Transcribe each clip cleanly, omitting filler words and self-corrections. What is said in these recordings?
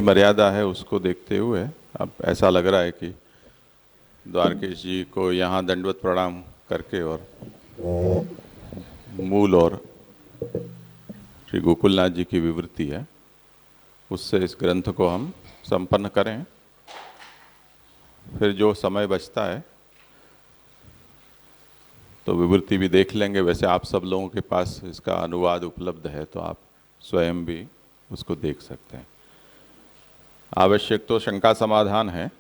मर्यादा है उसको देखते हुए अब ऐसा लग रहा है कि द्वारकेश जी को यहाँ दंडवत प्रणाम करके और मूल और श्री गोकुलनाथ जी की विवृत्ति है उससे इस ग्रंथ को हम संपन्न करें। फिर जो समय बचता है तो विवृत्ति भी देख लेंगे। वैसे आप सब लोगों के पास इसका अनुवाद उपलब्ध है तो आप स्वयं भी उसको देख सकते हैं। आवश्यक तो शंका समाधान है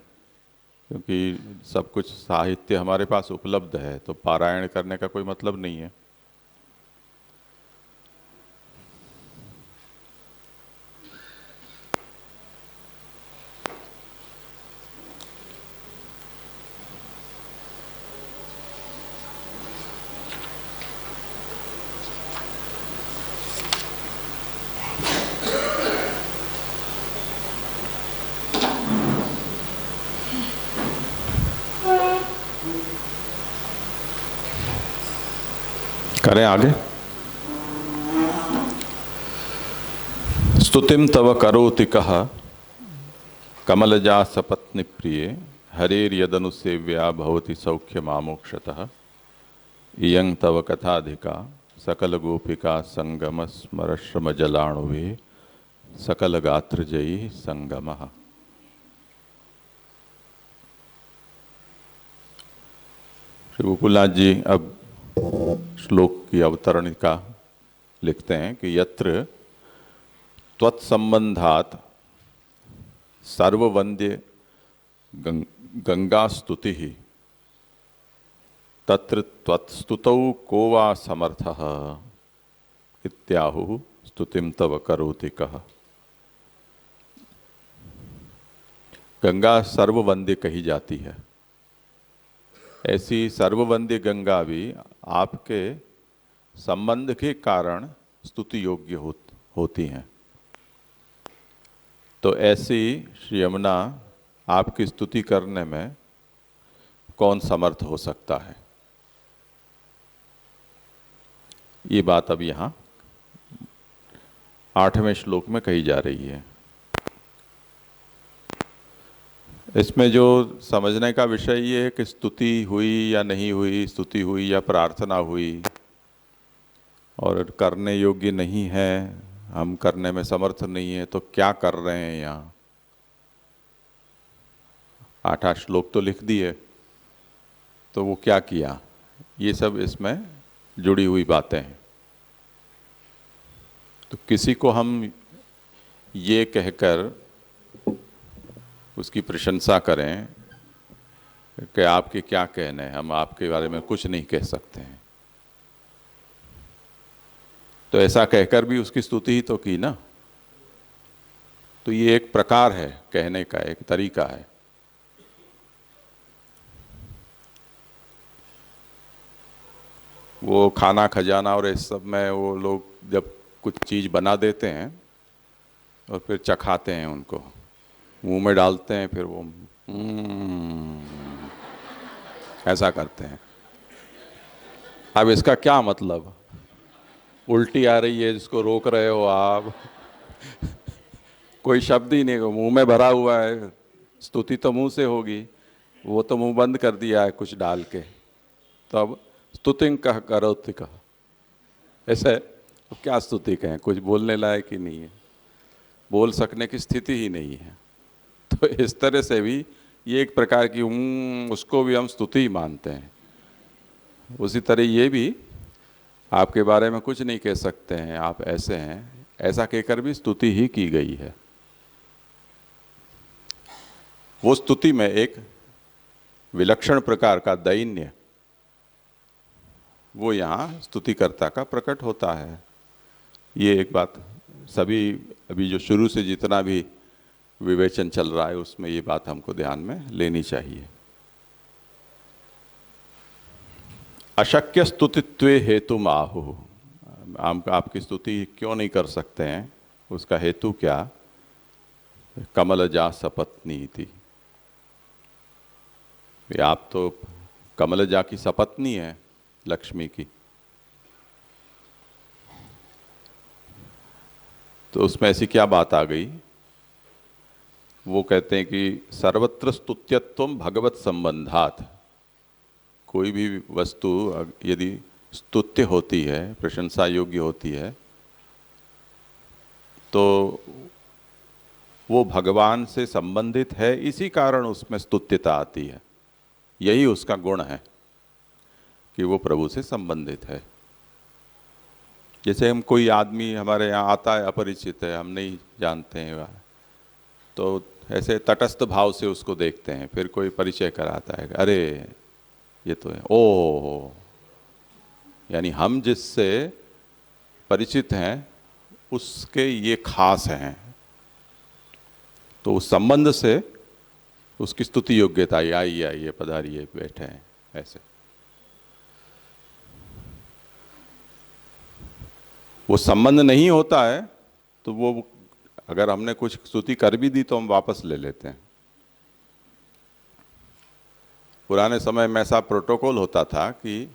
क्योंकि सब कुछ साहित्य हमारे पास उपलब्ध है तो पारायण करने का कोई मतलब नहीं है। करें आगे। स्तुतिम तव करोति कः कमलजा सपत्नि प्रिये हरेर्यदनुसेव्या भवति सौख्यमामोक्षतः इयं तव कथाधिका सकल गोपिका संगम स्मरश्रम जलाणुवे सकल गात्रजयी संगमः। श्री गोकुलनाथ जी अब श्लोक की अवतरणिका लिखते हैं कि यत्र त्वत्संबंधात सर्ववंद्य गंगा स्तुति तत्र त्वत्स्तुतौ को वा समर्थः इत्याहुः स्तुतिं तव करोति कः। गंगा सर्ववंद्य कही जाती है। ऐसी सर्ववंद्य गंगा भी आपके संबंध के कारण स्तुति योग्य होती हैं। तो ऐसी श्री यमुना आपकी स्तुति करने में कौन समर्थ हो सकता है, ये बात अब यहाँ 8वें श्लोक में कही जा रही है। इसमें जो समझने का विषय ये है कि स्तुति हुई या नहीं हुई, स्तुति हुई या प्रार्थना हुई और करने योग्य नहीं है, हम करने में समर्थ नहीं है, तो क्या कर रहे हैं यहाँ। 8 श्लोक तो लिख दिए, तो वो क्या किया, ये सब इसमें जुड़ी हुई बातें हैं। तो किसी को हम ये कहकर उसकी प्रशंसा करें कि आपके क्या कहने हैं, हम आपके बारे में कुछ नहीं कह सकते हैं, तो ऐसा कहकर भी उसकी स्तुति ही तो की ना। तो ये एक प्रकार है कहने का, एक तरीका है। वो खाना खजाना और इस सब में वो लोग जब कुछ चीज़ बना देते हैं और फिर चखाते हैं, उनको मुंह में डालते हैं, फिर वो ऐसा करते हैं। अब इसका क्या मतलब, उल्टी आ रही है जिसको रोक रहे हो आप कोई शब्द ही नहीं, मुंह में भरा हुआ है, स्तुति तो मुंह से होगी, वो तो मुंह बंद कर दिया है कुछ डाल के, तो अब स्तुति कह करोति कह, ऐसे तो क्या स्तुति कहें, कुछ बोलने लायक ही नहीं है, बोल सकने की स्थिति ही नहीं है। तो इस तरह से भी ये एक प्रकार की उसको भी हम स्तुति ही मानते हैं। उसी तरह ये भी आपके बारे में कुछ नहीं कह सकते हैं, आप ऐसे हैं, ऐसा कहकर भी स्तुति ही की गई है। वो स्तुति में एक विलक्षण प्रकार का दैन्य वो यहाँ स्तुतिकर्ता का प्रकट होता है। ये एक बात सभी अभी जो शुरू से जितना भी विवेचन चल रहा है उसमें ये बात हमको ध्यान में लेनी चाहिए। अशक्य स्तुतित्वे हेतु आहुः, आपकी स्तुति क्यों नहीं कर सकते हैं, उसका हेतु क्या, कमलजा सपत्नी थी। आप तो कमलजा की सपत्नी है, लक्ष्मी की, तो उसमें ऐसी क्या बात आ गई वो कहते हैं कि सर्वत्र स्तुत्यत्वम भगवत संबंधात। कोई भी वस्तु यदि स्तुत्य होती है, प्रशंसा योग्य होती है, तो वो भगवान से संबंधित है, इसी कारण उसमें स्तुत्यता आती है। यही उसका गुण है कि वो प्रभु से संबंधित है। जैसे हम कोई आदमी हमारे यहाँ आता है, अपरिचित है, हम नहीं जानते हैं, तो ऐसे तटस्थ भाव से उसको देखते हैं। फिर कोई परिचय कराता है, अरे ये तो है, ओ, यानी हम जिससे परिचित हैं उसके ये खास हैं, तो उस संबंध से उसकी स्तुति योग्यता, आइए आइए पधारिए बैठे हैं, ऐसे। वो संबंध नहीं होता है तो वो, अगर हमने कुछ स्तुति कर भी दी तो हम वापस ले लेते हैं। पुराने समय में ऐसा प्रोटोकॉल होता था कि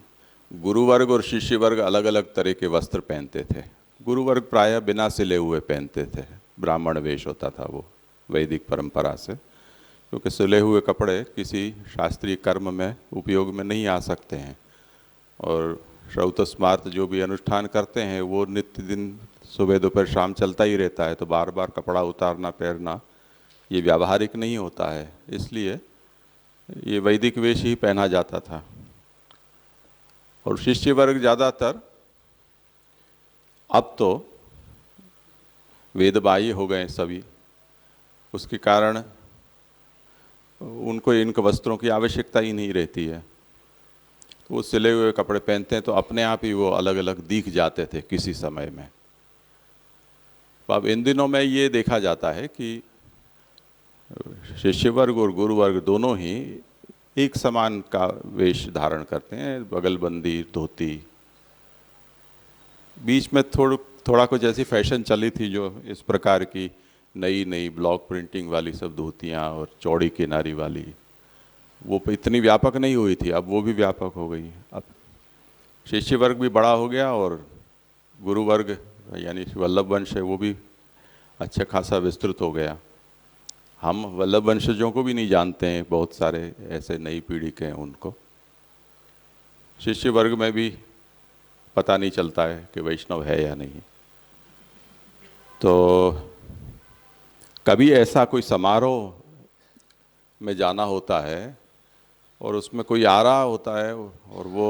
गुरु वर्ग और शिष्य वर्ग अलग अलग तरह के वस्त्र पहनते थे। गुरु वर्ग प्रायः बिना सिले हुए पहनते थे, ब्राह्मण वेश होता था वो वैदिक परंपरा से, क्योंकि सिले हुए कपड़े किसी शास्त्रीय कर्म में उपयोग में नहीं आ सकते हैं। और श्रौत स्मार्त जो भी अनुष्ठान करते हैं वो नित्य दिन सुबह दोपहर शाम चलता ही रहता है, तो बार बार कपड़ा उतारना पहनना ये व्यावहारिक नहीं होता है, इसलिए ये वैदिक वेश ही पहना जाता था। और शिष्य वर्ग ज़्यादातर अब तो वेदबाह्य हो गए सभी, उसके कारण उनको इन वस्त्रों की आवश्यकता ही नहीं रहती है। वो सिले हुए कपड़े पहनते हैं तो अपने आप ही वो अलग अलग दिख जाते थे किसी समय में। तो अब इन दिनों में ये देखा जाता है कि शिष्य वर्ग और गुरु वर्ग दोनों ही एक समान का वेश धारण करते हैं, बगलबंदी, धोती। बीच में थोड़ा कुछ ऐसी फैशन चली थी जो इस प्रकार की नई नई ब्लॉक प्रिंटिंग वाली सब धोतियाँ और चौड़ी किनारी वाली, वो इतनी व्यापक नहीं हुई थी, अब वो भी व्यापक हो गई। अब शिष्य वर्ग भी बड़ा हो गया और गुरु वर्ग यानी वल्लभ वंश है वो भी अच्छा खासा विस्तृत हो गया। हम वल्लभ वंशजों को भी नहीं जानते हैं, बहुत सारे ऐसे नई पीढ़ी के हैं उनको। शिष्य वर्ग में भी पता नहीं चलता है कि वैष्णव है या नहीं। तो कभी ऐसा कोई समारोह में जाना होता है और उसमें कोई आ रहा होता है और वो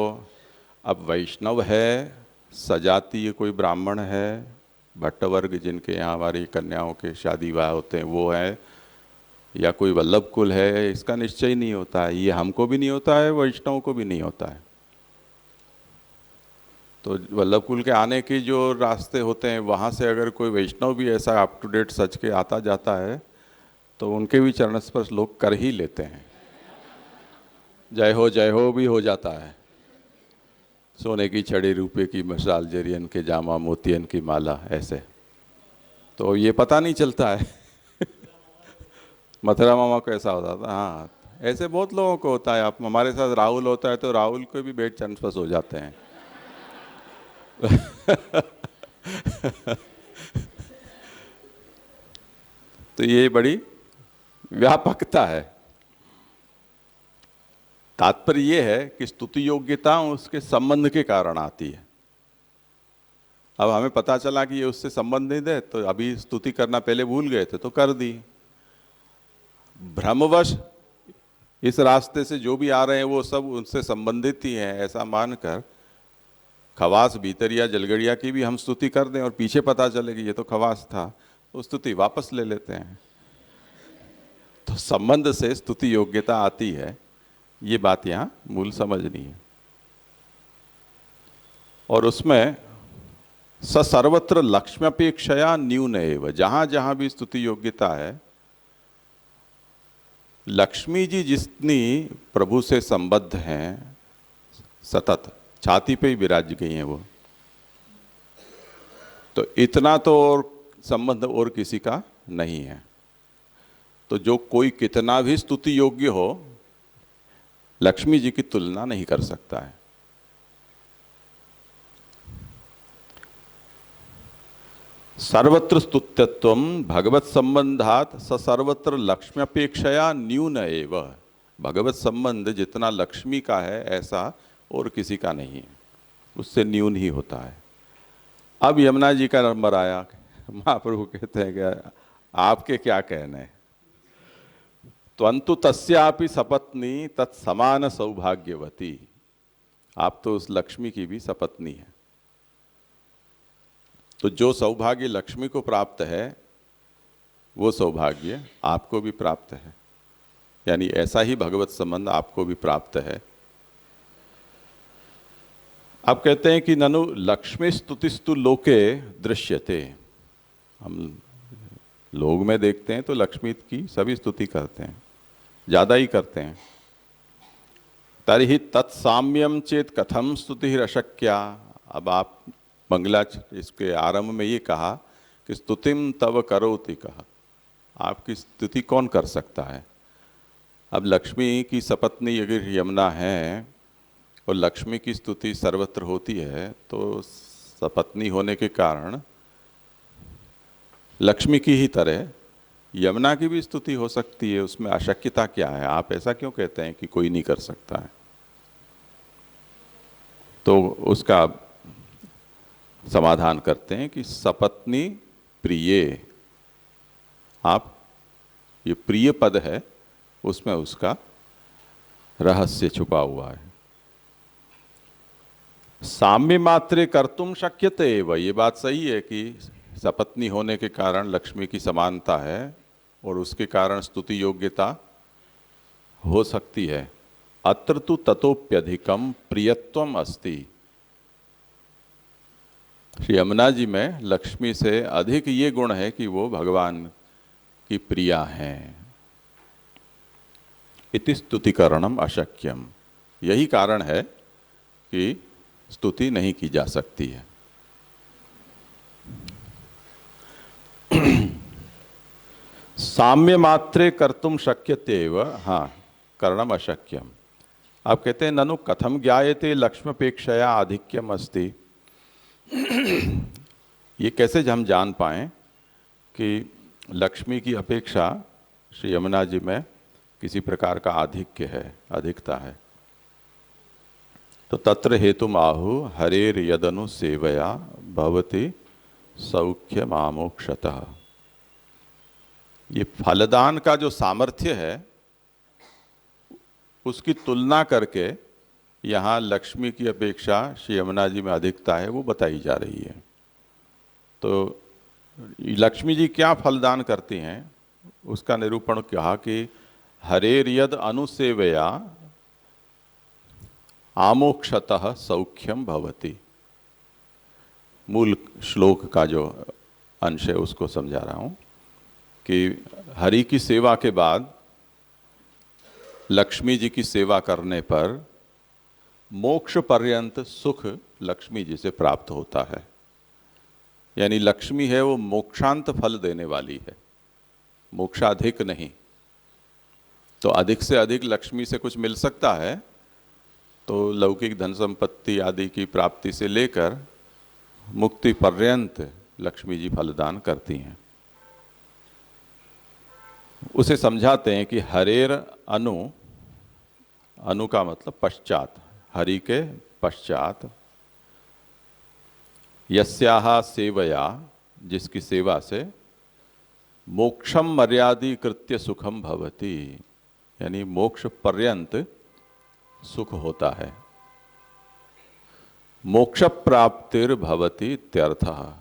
अब वैष्णव है, सजातीय कोई ब्राह्मण है, भट्ट वर्ग जिनके यहाँ हमारी कन्याओं के शादी विवाह होते हैं वो है, या कोई वल्लभ कुल है, इसका निश्चय नहीं होता है। ये हमको भी नहीं होता है, वैष्णव को भी नहीं होता है। तो वल्लभ कुल के आने के जो रास्ते होते हैं वहाँ से अगर कोई वैष्णव भी ऐसा अप टू डेट सच के आता जाता है तो उनके भी चरण स्पर्श लोग कर ही लेते हैं, जय हो भी हो जाता है। सोने की छड़ी, रुपए की मशाल, जरियन के जामा, मोतियन की माला, ऐसे। तो ये पता नहीं चलता है। मथुरा मामा को ऐसा होता था। हाँ, ऐसे बहुत लोगों को होता है। आप हमारे साथ राहुल होता है तो राहुल को भी बेट चरण स्पर्श हो जाते हैं। तो ये बड़ी व्यापकता है। तात्पर्य ये है कि स्तुति योग्यता उसके संबंध के कारण आती है। अब हमें पता चला कि ये उससे संबंधित है तो अभी स्तुति करना पहले भूल गए थे तो कर दी। भ्रमवश इस रास्ते से जो भी आ रहे हैं वो सब उनसे संबंधित ही हैं ऐसा मानकर खवास भीतरिया जलगड़िया की भी हम स्तुति कर दें और पीछे पता चले कि ये तो खवास था, तो स्तुति वापस ले लेते हैं। तो संबंध से स्तुति योग्यता आती है, ये बात यहाँ मूल समझनी है। और उसमें सर्वत्र लक्ष्म्यपेक्षया न्यून एव, जहाँ जहाँ भी स्तुति योग्यता है, लक्ष्मी जी जितनी प्रभु से संबद्ध हैं, सतत छाती पे ही विराज गई हैं वो, तो इतना तो और संबंध और किसी का नहीं है। तो जो कोई कितना भी स्तुति योग्य हो, लक्ष्मी जी की तुलना नहीं कर सकता है। सर्वत्र स्तुत्यत्वम भगवत संबंधात स सर्वत्र लक्ष्मी अपेक्षया न्यून एव। भगवत संबंध जितना लक्ष्मी का है ऐसा और किसी का नहीं है, उससे न्यून ही होता है। अब यमुना जी का नंबर आया। महाप्रभु कहते हैं कि आपके क्या कहने हैं। तो अंतु तस्यापि सपत्नी तत्समान सौभाग्यवती। आप तो उस लक्ष्मी की भी सपत्नी है। तो जो सौभाग्य लक्ष्मी को प्राप्त है वो सौभाग्य आपको भी प्राप्त है, यानी ऐसा ही भगवत संबंध आपको भी प्राप्त है। आप कहते हैं कि ननु लक्ष्मी स्तुतिस्तु लोके दृश्यते। हम लोग में देखते हैं तो लक्ष्मी की सभी स्तुति करते हैं, ज्यादा ही करते हैं। तर्हि तत्साम्यम चेत कथम स्तुति अशक्या। अब आप मंगला इसके आरंभ में ये कहा कि स्तुतिम तव करोति कहा, आपकी स्तुति कौन कर सकता है। अब लक्ष्मी की सपत्नी अगर यमुना है और लक्ष्मी की स्तुति सर्वत्र होती है तो सपत्नी होने के कारण लक्ष्मी की ही तरह यमुना की भी स्तुति हो सकती है। उसमें अशक्यता क्या है। आप ऐसा क्यों कहते हैं कि कोई नहीं कर सकता है। तो उसका समाधान करते हैं कि सपत्नी प्रिय, आप ये प्रिय पद है उसमें उसका रहस्य छुपा हुआ है। साम्य मात्रे कर्तुम शक्यते एव। ये बात सही है कि सपत्नी होने के कारण लक्ष्मी की समानता है और उसके कारण स्तुति योग्यता हो सकती है। अत्र तु ततोप्यधिकम प्रियत्वम अस्ति। श्री यमुना जी में लक्ष्मी से अधिक ये गुण है कि वो भगवान की प्रिया हैं। इति स्तुतिकरणम अशक्यम। यही कारण है कि स्तुति नहीं की जा सकती है। साम्य मात्रे कर्तुम शक्यतेव, हाँ, करणम अशक्यम। आप कहते हैं ननु कथम ज्ञायते लक्ष्मीपेक्षया आधिक्यम अस्ति। ये कैसे हम जान पाएं कि लक्ष्मी की अपेक्षा श्री यमुना जी में किसी प्रकार का आधिक्य है, अधिकता है। तो तत्र हेतुम आहु हरेर यदनु सेवया भवति सौख्य मामोक्षतः। ये फलदान का जो सामर्थ्य है उसकी तुलना करके यहाँ लक्ष्मी की अपेक्षा श्री यमुना जी में अधिकता है वो बताई जा रही है। तो लक्ष्मी जी क्या फलदान करती हैं उसका निरूपण कहा कि हरेर यद अनुसेवया आमोक्षतः सौख्यम भवति। मूल श्लोक का जो अंश है उसको समझा रहा हूँ कि हरि की सेवा के बाद लक्ष्मी जी की सेवा करने पर मोक्ष पर्यंत सुख लक्ष्मी जी से प्राप्त होता है। यानी लक्ष्मी है वो मोक्षांत फल देने वाली है, मोक्षाधिक नहीं। तो अधिक से अधिक लक्ष्मी से कुछ मिल सकता है तो लौकिक धन संपत्ति आदि की प्राप्ति से लेकर मुक्ति पर्यंत लक्ष्मी जी फलदान करती हैं। उसे समझाते हैं कि हरेर अनु, अनु का मतलब पश्चात, हरि के पश्चात, यस्याहा सेवया, जिसकी सेवा से मोक्षम मर्यादी कृत्य सुखम भवति, यानी मोक्ष पर्यंत सुख होता है। मोक्ष प्राप्तिर भवति इत्यर्थः।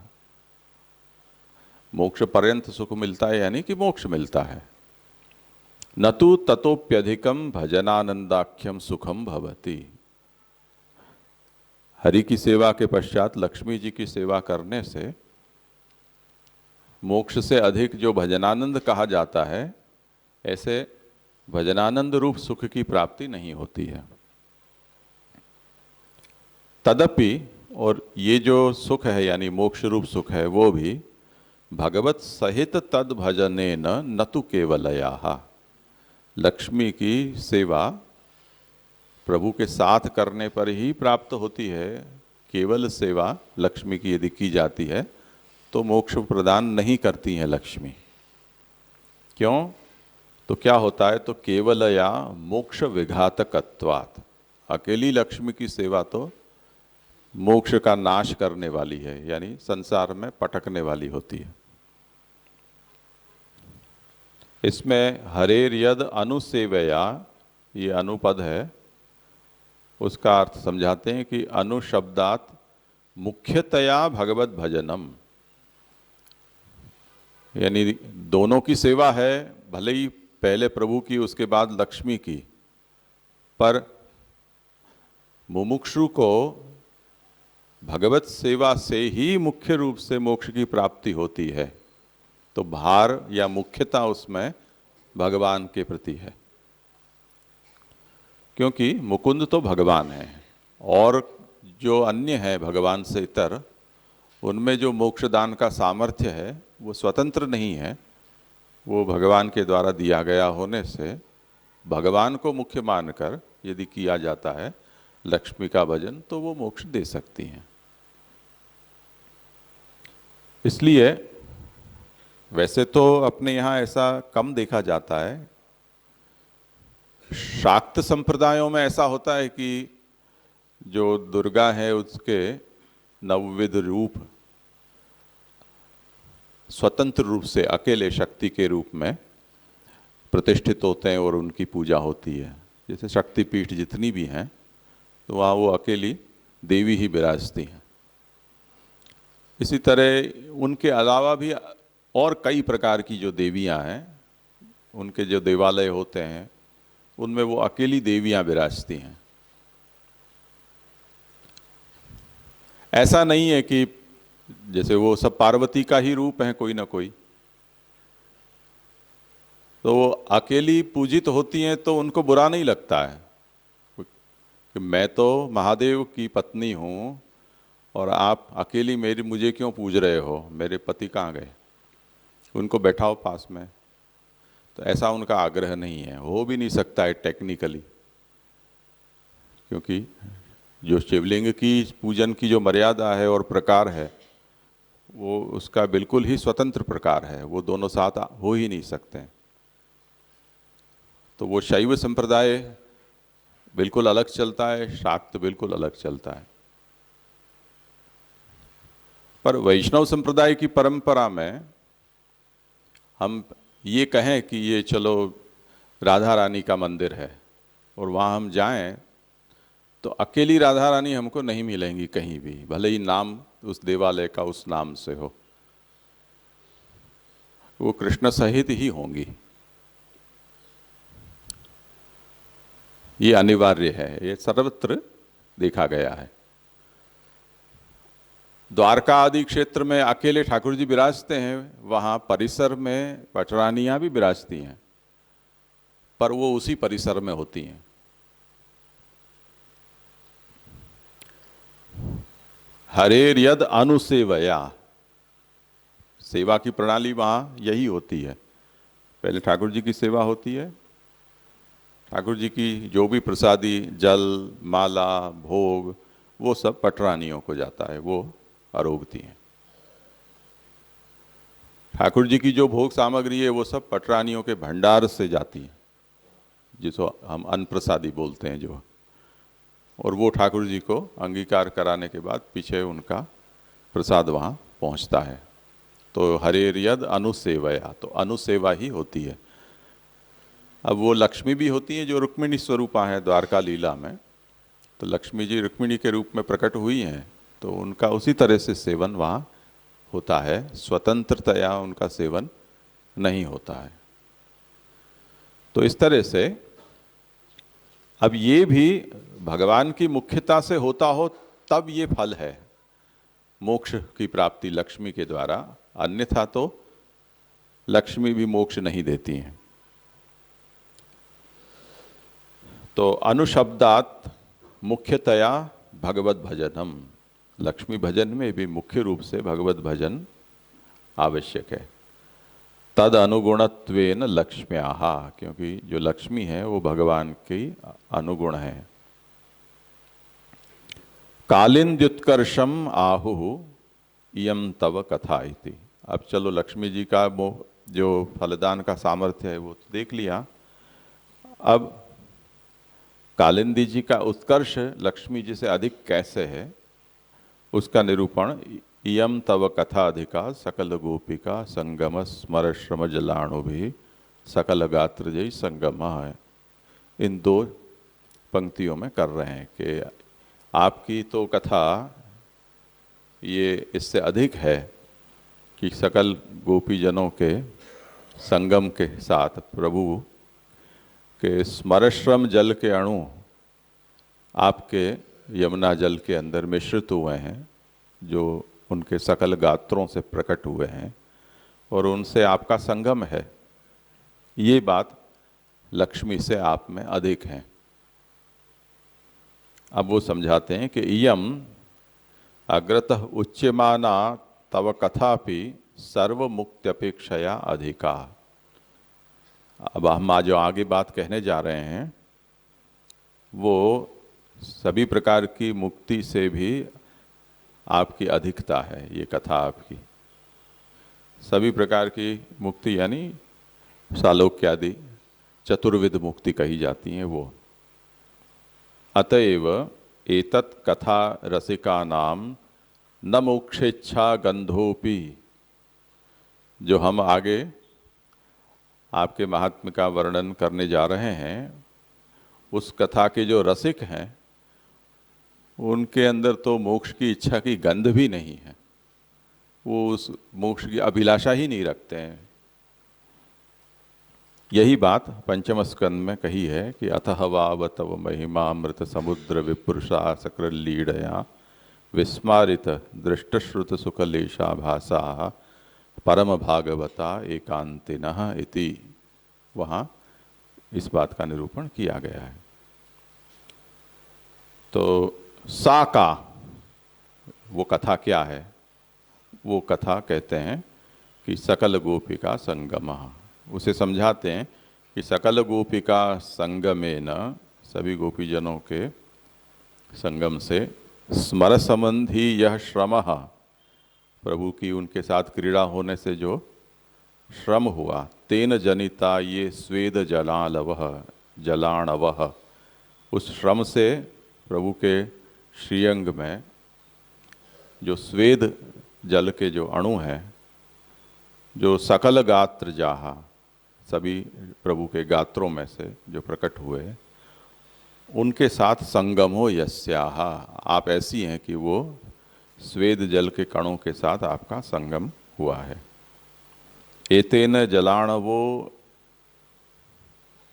मोक्ष पर्यंत सुख मिलता है यानी कि मोक्ष मिलता है। न तु ततोप्यधिकम भजनानंदाख्यम सुखम भवति। हरि की सेवा के पश्चात लक्ष्मी जी की सेवा करने से मोक्ष से अधिक जो भजनानंद कहा जाता है, ऐसे भजनानंद रूप सुख की प्राप्ति नहीं होती है। तदपि, और ये जो सुख है यानी मोक्ष रूप सुख है वो भी भगवत सहित तद भजने न तु केवलया। लक्ष्मी की सेवा प्रभु के साथ करने पर ही प्राप्त होती है। केवल सेवा लक्ष्मी की यदि की जाती है तो मोक्ष प्रदान नहीं करती हैं लक्ष्मी। क्यों? तो क्या होता है, तो केवल या मोक्ष विघातकत्वात्, अकेली लक्ष्मी की सेवा तो मोक्ष का नाश करने वाली है, यानी संसार में पटकने वाली होती है। इसमें हरेर यद अनुसेवया, ये अनुपद है, उसका अर्थ समझाते हैं कि अनुशब्दात मुख्यतया भगवत भजनम, यानी दोनों की सेवा है, भले ही पहले प्रभु की उसके बाद लक्ष्मी की, पर मुमुक्षु को भगवत सेवा से ही मुख्य रूप से मोक्ष की प्राप्ति होती है। तो भार या मुख्यता उसमें भगवान के प्रति है, क्योंकि मुकुंद तो भगवान है और जो अन्य है भगवान से इतर, उनमें जो मोक्षदान का सामर्थ्य है वो स्वतंत्र नहीं है, वो भगवान के द्वारा दिया गया होने से भगवान को मुख्य मानकर यदि किया जाता है लक्ष्मी का भजन तो वो मोक्ष दे सकती हैं। इसलिए वैसे तो अपने यहाँ ऐसा कम देखा जाता है, शाक्त संप्रदायों में ऐसा होता है कि जो दुर्गा है उसके नवविध रूप स्वतंत्र रूप से अकेले शक्ति के रूप में प्रतिष्ठित होते हैं और उनकी पूजा होती है। जैसे शक्तिपीठ जितनी भी हैं तो वहाँ वो अकेली देवी ही विराजती हैं। इसी तरह उनके अलावा भी और कई प्रकार की जो देवियाँ हैं, उनके जो देवालय होते हैं उनमें वो अकेली देवियाँ विराजती हैं। ऐसा नहीं है कि जैसे वो सब पार्वती का ही रूप है कोई ना कोई, तो वो अकेली पूजित होती हैं तो उनको बुरा नहीं लगता है कि मैं तो महादेव की पत्नी हूँ और आप अकेली मुझे क्यों पूज रहे हो, मेरे पति कहाँ गए, उनको बैठाओ पास में। तो ऐसा उनका आग्रह नहीं है, हो भी नहीं सकता है टेक्निकली, क्योंकि जो शिवलिंग की पूजन की जो मर्यादा है और प्रकार है वो उसका बिल्कुल ही स्वतंत्र प्रकार है, वो दोनों साथ हो ही नहीं सकते। तो वो शैव संप्रदाय बिल्कुल अलग चलता है, शाक्त बिल्कुल अलग चलता है। पर वैष्णव संप्रदाय की परंपरा में हम ये कहें कि ये चलो राधा रानी का मंदिर है और वहाँ हम जाएं तो अकेली राधा रानी हमको नहीं मिलेंगी कहीं भी, भले ही नाम उस देवालय का उस नाम से हो, वो कृष्ण सहित ही होंगी। ये अनिवार्य है, ये सर्वत्र देखा गया है। द्वारका आदि क्षेत्र में अकेले ठाकुर जी विराजते हैं, वहाँ परिसर में पटरानियाँ भी विराजती हैं, पर वो उसी परिसर में होती हैं। हरेर यद अनुसेवया, सेवा की प्रणाली वहाँ यही होती है। पहले ठाकुर जी की सेवा होती है, ठाकुर जी की जो भी प्रसादी जल माला भोग वो सब पटरानियों को जाता है, वो आरोगती हैं। ठाकुर जी की जो भोग सामग्री है वो सब पटरानियों के भंडार से जाती है, जिसको हम अन्न प्रसादी बोलते हैं जो, और वो ठाकुर जी को अंगीकार कराने के बाद पीछे उनका प्रसाद वहाँ पहुँचता है। तो हरेर यद अनुसेवया, तो अनुसेवा ही होती है। अब वो लक्ष्मी भी होती है जो रुक्मिणी स्वरूपा है द्वारका लीला में, तो लक्ष्मी जी रुक्मिणी के रूप में प्रकट हुई हैं, तो उनका उसी तरह से सेवन वहाँ होता है, स्वतंत्रतया उनका सेवन नहीं होता है। तो इस तरह से अब ये भी भगवान की मुख्यता से होता हो तब ये फल है मोक्ष की प्राप्ति लक्ष्मी के द्वारा, अन्यथा तो लक्ष्मी भी मोक्ष नहीं देती हैं। तो अनुशब्दात मुख्यतया भगवत भजनम, लक्ष्मी भजन में भी मुख्य रूप से भगवत भजन आवश्यक है। तद अनुगुणत्वेन लक्ष्म्याः, क्योंकि जो लक्ष्मी है वो भगवान की अनुगुण है। कालिंद्युत्कर्षम आहुः इयम तव कथा इति। अब चलो लक्ष्मी जी का वो जो फलदान का सामर्थ्य है वो तो देख लिया। अब कालिंदी जी का उत्कर्ष लक्ष्मी जी से अधिक कैसे है उसका निरूपण इयम तव कथा अधिका सकल गोपिका संगम स्मर श्रम जलाणु भी सकल गात्र जय संगम है। इन दो पंक्तियों में कर रहे हैं कि आपकी तो कथा ये इससे अधिक है कि सकल गोपीजनों के संगम के साथ प्रभु के स्मरश्रम जल के अणु आपके यमुना जल के अंदर मिश्रित हुए हैं, जो उनके सकल गात्रों से प्रकट हुए हैं और उनसे आपका संगम है। ये बात लक्ष्मी से आप में अधिक है। अब वो समझाते हैं कि इयम अग्रतः उच्यमाना तव कथापि सर्वमुक्त्यपेक्षया अधिका। अब हम आज जो आगे बात कहने जा रहे हैं वो सभी प्रकार की मुक्ति से भी आपकी अधिकता है। ये कथा आपकी सभी प्रकार की मुक्ति यानी सालोक्यादि चतुर्विध मुक्ति कही जाती हैं वो। अतएव एतत् कथा रसिका नाम न मोक्षेच्छा गंधोपि। जो हम आगे आपके महात्म्य का वर्णन करने जा रहे हैं उस कथा के जो रसिक हैं उनके अंदर तो मोक्ष की इच्छा की गंध भी नहीं है, वो उस मोक्ष की अभिलाषा ही नहीं रखते हैं। यही बात पंचम स्कंद में कही है कि अतः वाव तव महिमा अमृत समुद्र विपुरुषा सकल लीडया विस्मारित दृष्टश्रुत सुकलेशा भाषा परम भागवता एकांतिनः इति। वहाँ इस बात का निरूपण किया गया है। तो सा का वो कथा क्या है? वो कथा कहते हैं कि सकल गोपिका संगमः। उसे समझाते हैं कि सकल गोपिका संगमेन, सभी गोपीजनों के संगम से, स्मर संबंधी यह श्रमः, प्रभु की उनके साथ क्रीड़ा होने से जो श्रम हुआ, तेन जनिता ये स्वेद जलाणवः, उस श्रम से प्रभु के श्रीअंग में जो स्वेद जल के जो अणु हैं, जो सकल गात्र जाहा, सभी प्रभु के गात्रों में से जो प्रकट हुए, उनके साथ संगम हो यस्याह, आप ऐसी हैं कि वो स्वेद जल के कणों के साथ आपका संगम हुआ है। एतेन जलाणवो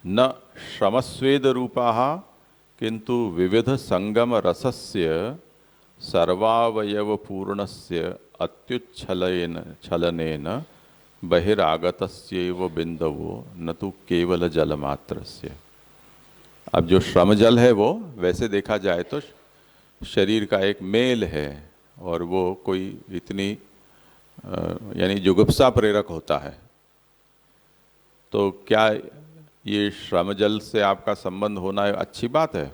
न श्रमस्वेद रूपाः किंतु विविध संगम रसस्य सर्वावयव पूर्णस्य अत्युच्छलेन छलनेन बहिरागतस्यैव बिंदवो न तो केवल जलमात्रस्य। अब जो श्रम जल है वो वैसे देखा जाए तो शरीर का एक मेल है और वो कोई इतनी यानी जुगुप्सा प्रेरक होता है। तो क्या ये श्रम जल से आपका संबंध होना अच्छी बात है?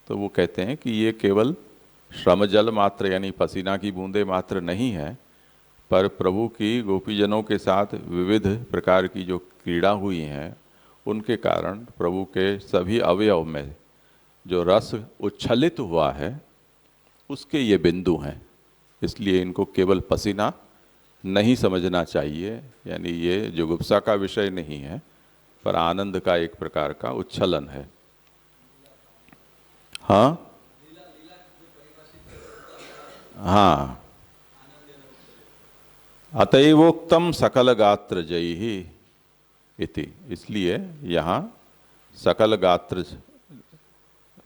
तो वो कहते हैं कि ये केवल श्रम जल मात्र यानी पसीना की बूंदे मात्र नहीं है, पर प्रभु की गोपीजनों के साथ विविध प्रकार की जो क्रीड़ा हुई हैं उनके कारण प्रभु के सभी अवयव में जो रस उच्छलित हुआ है उसके ये बिंदु हैं। इसलिए इनको केवल पसीना नहीं समझना चाहिए, यानी ये जुगुप्सा का विषय नहीं है पर आनंद का एक प्रकार का उच्छलन है। हाँ हाँ, अतएवोक्तम सकल गात्र जयी इति, इसलिए यहाँ सकल गात्र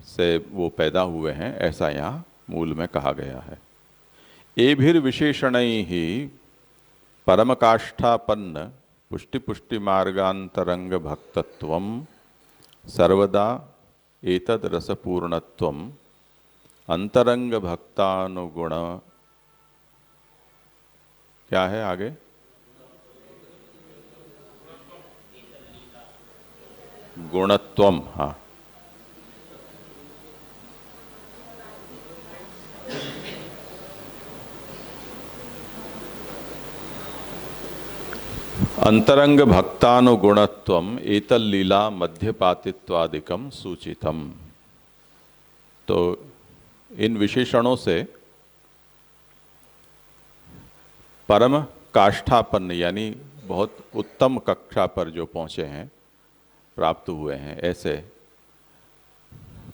से वो पैदा हुए हैं ऐसा यहाँ मूल में कहा गया है। एभिर विशेषणैः परम काष्ठापन्न पुष्टि पुष्टि मार्गांतरंग भक्तत्वम सर्वदा एतद रसपूर्णत्वम अंतरंग भक्तानुगुण, क्या है आगे? गुणत्वम। हाँ, अंतरंग भक्तानुगुणत्वम एतल्लीला मध्यपातित्वादिकम सूचितम। तो इन विशेषणों से परम काष्ठापन्न यानी बहुत उत्तम कक्षा पर जो पहुँचे हैं, प्राप्त हुए हैं, ऐसे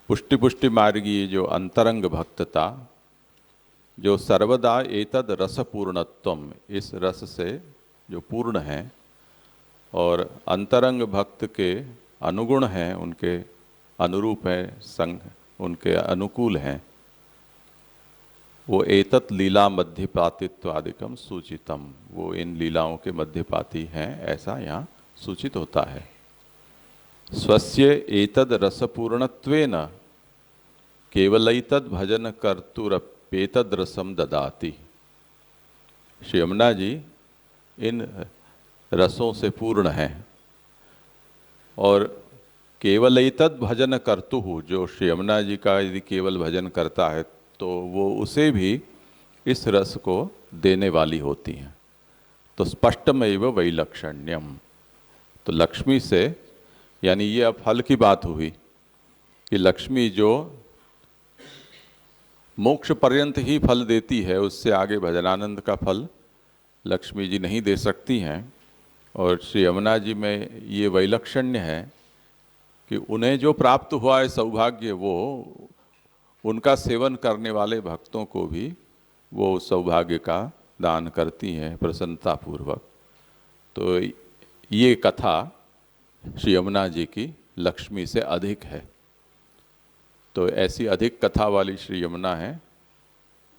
पुष्टि पुष्टि मार्गीय जो अंतरंग भक्तता, जो सर्वदा एतद रस पूर्णत्वम, इस रस से जो पूर्ण है और अंतरंग भक्त के अनुगुण हैं, उनके अनुरूप है, संग उनके अनुकूल हैं, वो एतत् लीला मध्यपातित्वादिकम सूचितम, वो इन लीलाओं के मध्यपाती हैं, ऐसा यहाँ सूचित होता है। स्वस्य एतद रसपूर्णत्वेन केवलैतद भजन कर्तुरप्येतद रसम ददाति। श्री यमुना जी इन रसों से पूर्ण हैं और केवलैतद भजन कर्तुः, जो श्री यमुना जी का यदि केवल भजन करता है तो वो उसे भी इस रस को देने वाली होती हैं। तो स्पष्टमेव वैलक्षण्यम, तो लक्ष्मी से, यानी ये अब फल की बात हुई कि लक्ष्मी जो मोक्ष पर्यंत ही फल देती है, उससे आगे भजनानंद का फल लक्ष्मी जी नहीं दे सकती हैं। और श्री यमुना जी में ये वैलक्षण्य है कि उन्हें जो प्राप्त हुआ है सौभाग्य, वो उनका सेवन करने वाले भक्तों को भी वो सौभाग्य का दान करती हैं प्रसन्नतापूर्वक। तो ये कथा श्री यमुना जी की लक्ष्मी से अधिक है। तो ऐसी अधिक कथा वाली श्री यमुना है,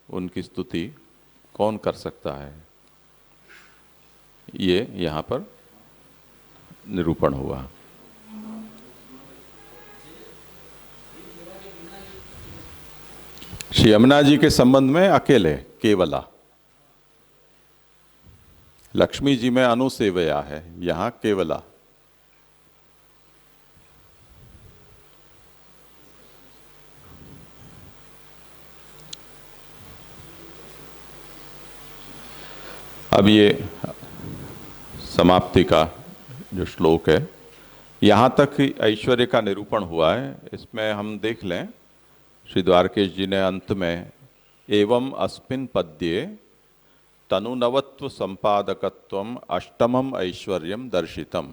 उनकी स्तुति कौन कर सकता है, ये यहाँ पर निरूपण हुआ। श्री यमुना जी के संबंध में अकेले केवला, लक्ष्मी जी में अनुसेवया है, यहाँ केवला। अब ये समाप्ति का जो श्लोक है, यहाँ तक ऐश्वर्य का निरूपण हुआ है। इसमें हम देख लें, श्री द्वारकेश जी ने अंत में एवं अस्मिन् पद्ये तनुनवत्व संपादकत्वम अष्टमम ऐश्वर्यम दर्शितम,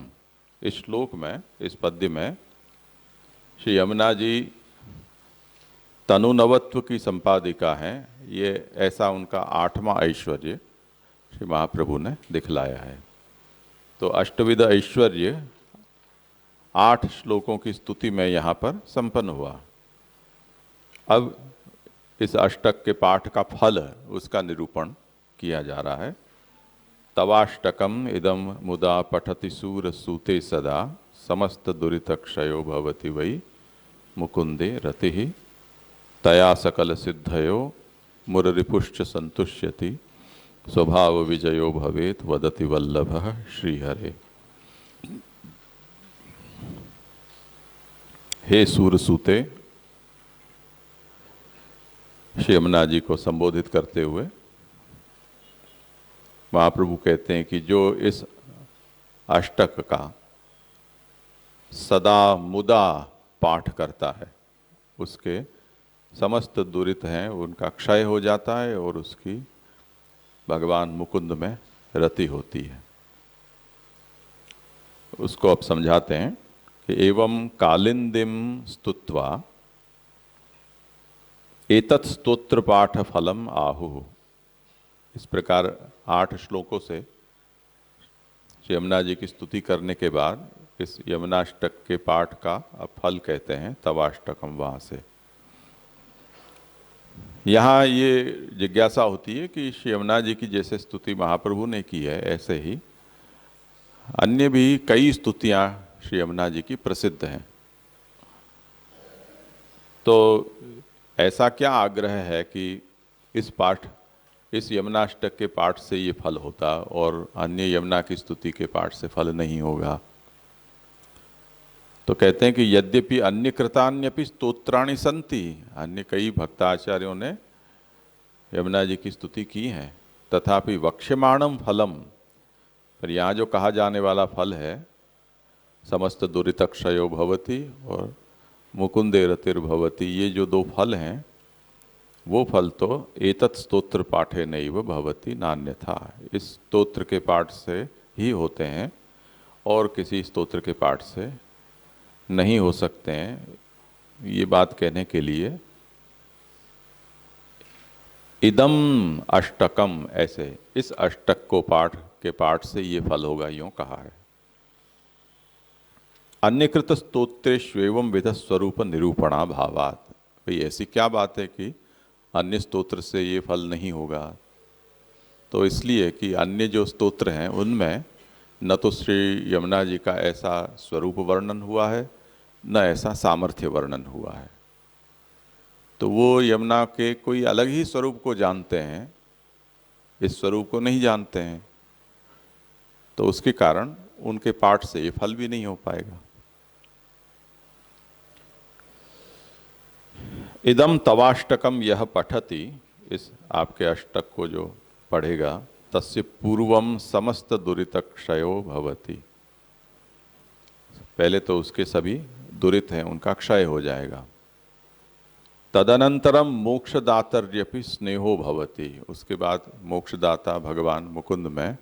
इस श्लोक में, इस पद्य में श्री यमुना जी तनुनवत्व की संपादिका हैं। ये ऐसा उनका 8वां ऐश्वर्य श्री महाप्रभु ने दिखलाया है। तो अष्टविध ऐश्वर्य 8 श्लोकों की स्तुति में यहाँ पर संपन्न हुआ। अब इस अष्टक के पाठ का फल, उसका निरूपण किया जा रहा है। तवाष्टकम इदम मुदा पठति सूर सूते सदा समस्त दुरित क्षयो भवति वै मुकुंदे रतिः तया सकल सिद्धयो मुररिपुश्च संतुष्यति स्वभाव विजयो भवेत वदति वल्लभः श्रीहरे। हे सूर सूते, श्री यमुना जी को संबोधित करते हुए महाप्रभु कहते हैं कि जो इस अष्टक का सदा मुदा पाठ करता है, उसके समस्त दुरित हैं उनका क्षय हो जाता है और उसकी भगवान मुकुंद में रति होती है। उसको अब समझाते हैं कि एवं कालिंदिम स्तुत्वा एतत् स्तोत्र पाठ फलम आहु। इस प्रकार 8 श्लोकों से श्री यमुना जी की स्तुति करने के बाद इस यमुनाष्टक के पाठ का अब फल कहते हैं तवाष्टकम। वहाँ से यहाँ ये जिज्ञासा होती है कि श्री यमुना जी की जैसे स्तुति महाप्रभु ने की है, ऐसे ही अन्य भी कई स्तुतियाँ श्री यमुना जी की प्रसिद्ध हैं। तो ऐसा क्या आग्रह है कि इस पाठ, इस यमुनाष्टक के पाठ से ये फल होता और अन्य यमुना की स्तुति के पाठ से फल नहीं होगा? तो कहते हैं कि यद्यपि अन्य कृतान्यपि स्तोत्राणि संति, अन्य कई भक्ताचार्यों ने यमुना जी की स्तुति की है, तथापि वक्ष्यमाणम फलम, पर यहाँ जो कहा जाने वाला फल है समस्त दुरितक्षयो भवति और मुकुंदे रतिर्भवति, ये जो दो फल हैं वो फल तो एतत् स्तोत्र पाठे नैव भवति नान्यथा, इस स्तोत्र के पाठ से ही होते हैं और किसी स्तोत्र के पाठ से नहीं हो सकते हैं। ये बात कहने के लिए इदम अष्टकम, ऐसे इस अष्टक को पाठ के पाठ से ये फल होगा, यूं कहा है। अन्यकृत स्तोत्रेष्वेवं विध स्वरूप निरूपणा भावात, भाई ऐसी क्या बात है कि अन्य स्तोत्र से ये फल नहीं होगा? तो इसलिए कि अन्य जो स्तोत्र हैं उनमें न तो श्री यमुना जी का ऐसा स्वरूप वर्णन हुआ है न ऐसा सामर्थ्य वर्णन हुआ है। तो वो यमुना के कोई अलग ही स्वरूप को जानते हैं, इस स्वरूप को नहीं जानते हैं, तो उसके कारण उनके पाठ से ये फल भी नहीं हो पाएगा। इदम तवाष्टकम यह पठति, इस आपके अष्टक को जो पढ़ेगा, तस्य पूर्वम समस्त दुरितक्षयो भवति, पहले तो उसके सभी दुरित हैं उनका क्षय हो जाएगा। तदनंतरम मोक्षदातर्यपि स्नेहो भवति, उसके बाद मोक्षदाता भगवान मुकुंद में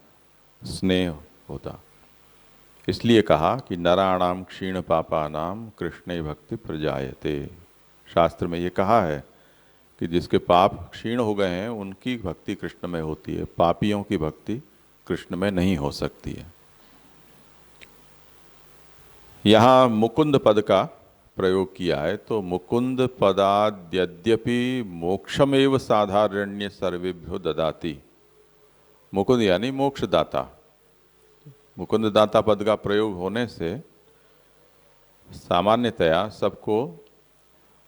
स्नेह होता। इसलिए कहा कि नराणाम क्षीण पापानाम कृष्णे भक्ति प्रजायते, शास्त्र में ये कहा है कि जिसके पाप क्षीण हो गए हैं उनकी भक्ति कृष्ण में होती है, पापियों की भक्ति कृष्ण में नहीं हो सकती है। यहाँ मुकुंद पद का प्रयोग किया है, तो मुकुंद पदाद्यद्यपि मोक्षमेव साधारण्य सर्वेभ्यो ददाति, मुकुंद यानी मोक्षदाता, मुकुंद दाता पद का प्रयोग होने से सामान्यतया सबको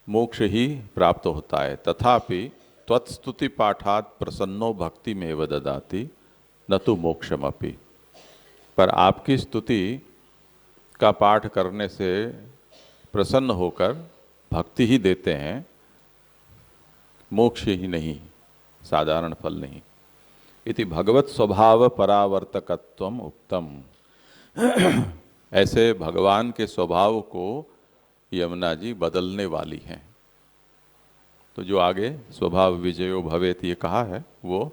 मोक्ष ही प्राप्त होता है। तथापि त्वत्स्तुति पाठात प्रसन्नो भक्ति में एव ददाति न तो मोक्षमपि, पर आपकी स्तुति का पाठ करने से प्रसन्न होकर भक्ति ही देते हैं, मोक्ष ही नहीं, साधारण फल नहीं। इति भगवत स्वभाव परावर्तकत्वम उक्तम, ऐसे भगवान के स्वभाव को यमुना जी बदलने वाली हैं। तो जो आगे स्वभाव विजयो भवेत ये कहा है, वो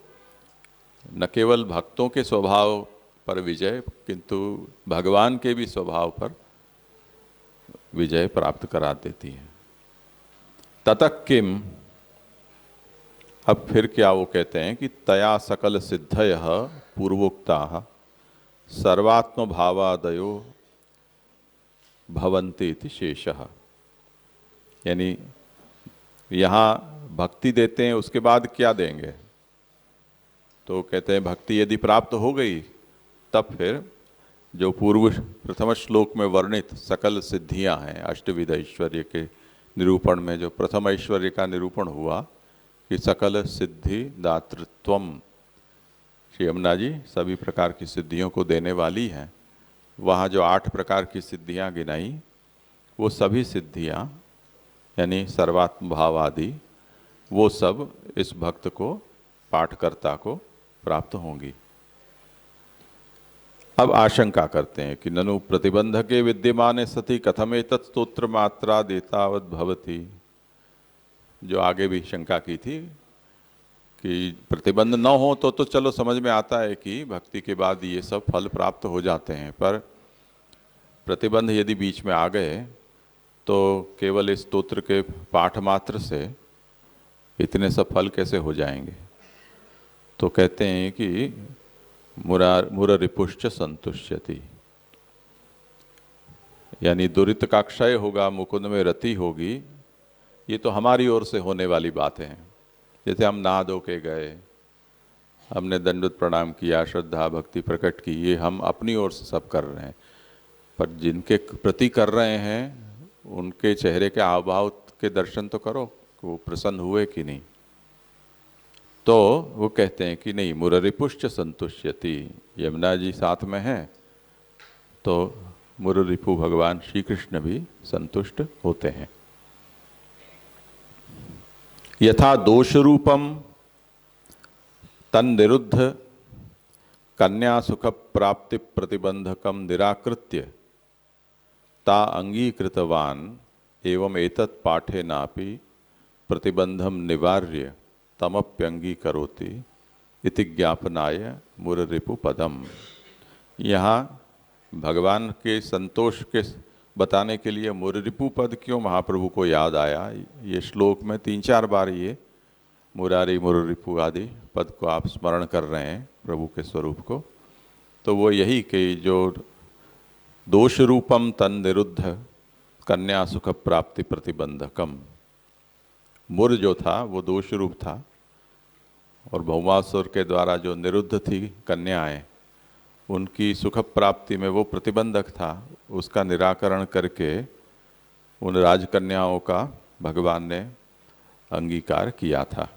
न केवल भक्तों के स्वभाव पर विजय किंतु भगवान के भी स्वभाव पर विजय प्राप्त करा देती है। ततः किम, अब फिर क्या वो कहते हैं कि तया सकल सिद्धयः पूर्वोक्ताः सर्वात्म भावादयो भवन्ति इति शेषः, यानी यहाँ भक्ति देते हैं उसके बाद क्या देंगे? तो कहते हैं भक्ति यदि प्राप्त हो गई तब फिर जो पूर्व प्रथम श्लोक में वर्णित सकल सिद्धियां हैं, अष्टविध ऐश्वर्य के निरूपण में जो प्रथम ऐश्वर्य का निरूपण हुआ कि सकल सिद्धि दातृत्वम, श्री यमुना जी सभी प्रकार की सिद्धियों को देने वाली हैं। वहाँ जो 8 प्रकार की सिद्धियाँ गिनाई, वो सभी सिद्धियाँ यानी सर्वात्म भाव आदि, वो सब इस भक्त को, पाठकर्ता को प्राप्त होंगी। अब आशंका करते हैं कि ननु प्रतिबंधके विद्यमाने सति कथमे तत्स्तोत्र मात्रा देतावत भवति, जो आगे भी शंका की थी कि प्रतिबंध न हो तो चलो समझ में आता है कि भक्ति के बाद ये सब फल प्राप्त हो जाते हैं, पर प्रतिबंध यदि बीच में आ गए तो केवल इस स्तोत्र के पाठ मात्र से इतने सब फल कैसे हो जाएंगे? तो कहते हैं कि मुररिपुश्च संतुष्यति, यानी दुरित का क्षय होगा, मुकुंद में रति होगी, ये तो हमारी ओर से होने वाली बातें हैं। जैसे हम नहा धो के गए, हमने दंडवत प्रणाम किया, श्रद्धा भक्ति प्रकट की, ये हम अपनी ओर से सब कर रहे हैं, पर जिनके प्रति कर रहे हैं उनके चेहरे के हाव भाव के दर्शन तो करो, वो प्रसन्न हुए कि नहीं। तो वो कहते हैं कि नहीं, मुररिपुश्च संतुष्यति, यमुना जी साथ में हैं तो मुररिपु भगवान श्री कृष्ण भी संतुष्ट होते हैं। यथा दोष रूपम तन निरुद्ध कन्या सुख प्राप्ति प्रतिबंधकम निराकृत्य ता अंगीकृतवान एवं एतत् पाठेनापि प्रतिबंधम निवार्य तमप्यंगीकरोति इति ज्ञापनाय मुररिपु पदम। यहाँ भगवान के संतोष के बताने के लिए मुररिपु पद क्यों महाप्रभु को याद आया, ये श्लोक में 3-4 बार ये मुरारी मुररिपु आदि पद को आप स्मरण कर रहे हैं प्रभु के स्वरूप को। तो वो यही कि जो दोष रूपम तन निरुद्ध कन्या सुख प्राप्ति प्रतिबंधकम, मुर जो था वो दोष रूप था और भौमासुर के द्वारा जो निरुद्ध थी कन्याएं, उनकी सुख प्राप्ति में वो प्रतिबंधक था। उसका निराकरण करके उन राजकन्याओं का भगवान ने अंगीकार किया था।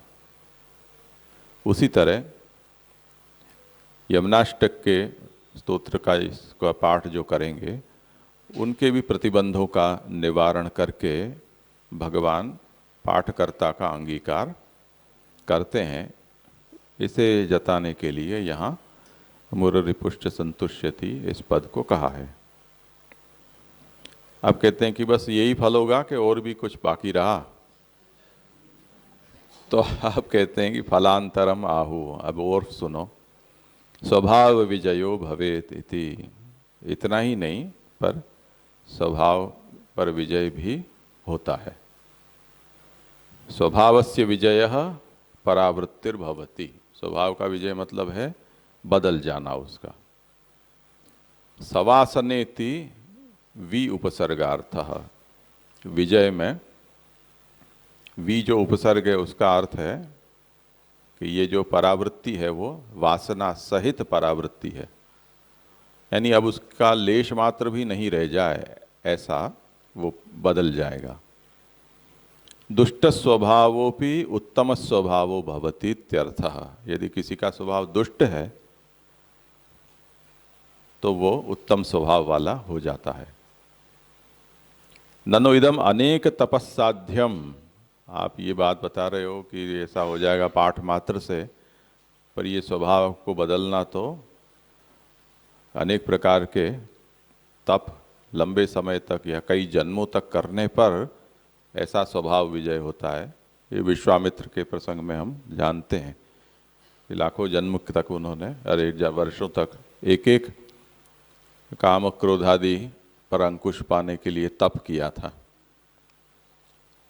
उसी तरह यमुनाष्टक के स्तोत्र का इसका पाठ जो करेंगे उनके भी प्रतिबंधों का निवारण करके भगवान पाठकर्ता का अंगीकार करते हैं। इसे जताने के लिए यहाँ मुररिपुश्च संतुष्यति इस पद को कहा है। अब कहते हैं कि बस यही फल होगा कि और भी कुछ बाकी रहा, तो आप कहते हैं कि फलांतरम आहु, अब और सुनो। स्वभाव विजयो भवेत इति, इतना ही नहीं पर स्वभाव पर विजय भी होता है। स्वभावस्य विजयः परावृत्तिर्भवति, स्वभाव का विजय मतलब है बदल जाना उसका। सवासनेति वि उपसर्गार्थः, विजय में वी जो उपसर्ग है उसका अर्थ है कि ये जो परावृत्ति है वो वासना सहित परावृत्ति है, यानी अब उसका लेश मात्र भी नहीं रह जाए, ऐसा वो बदल जाएगा। दुष्ट स्वभावोपि उत्तम स्वभावो भवति इत्यर्थः, यदि किसी का स्वभाव दुष्ट है तो वो उत्तम स्वभाव वाला हो जाता है। ननु इदम अनेक तपस्साध्यम, आप ये बात बता रहे हो कि ऐसा हो जाएगा पाठ मात्र से, पर ये स्वभाव को बदलना तो अनेक प्रकार के तप लंबे समय तक या कई जन्मों तक करने पर ऐसा स्वभाव विजय होता है। ये विश्वामित्र के प्रसंग में हम जानते हैं कि लाखों जन्म तक उन्होंने, अरे वर्षों तक एक एक काम क्रोध आदि पर अंकुश पाने के लिए तप किया था।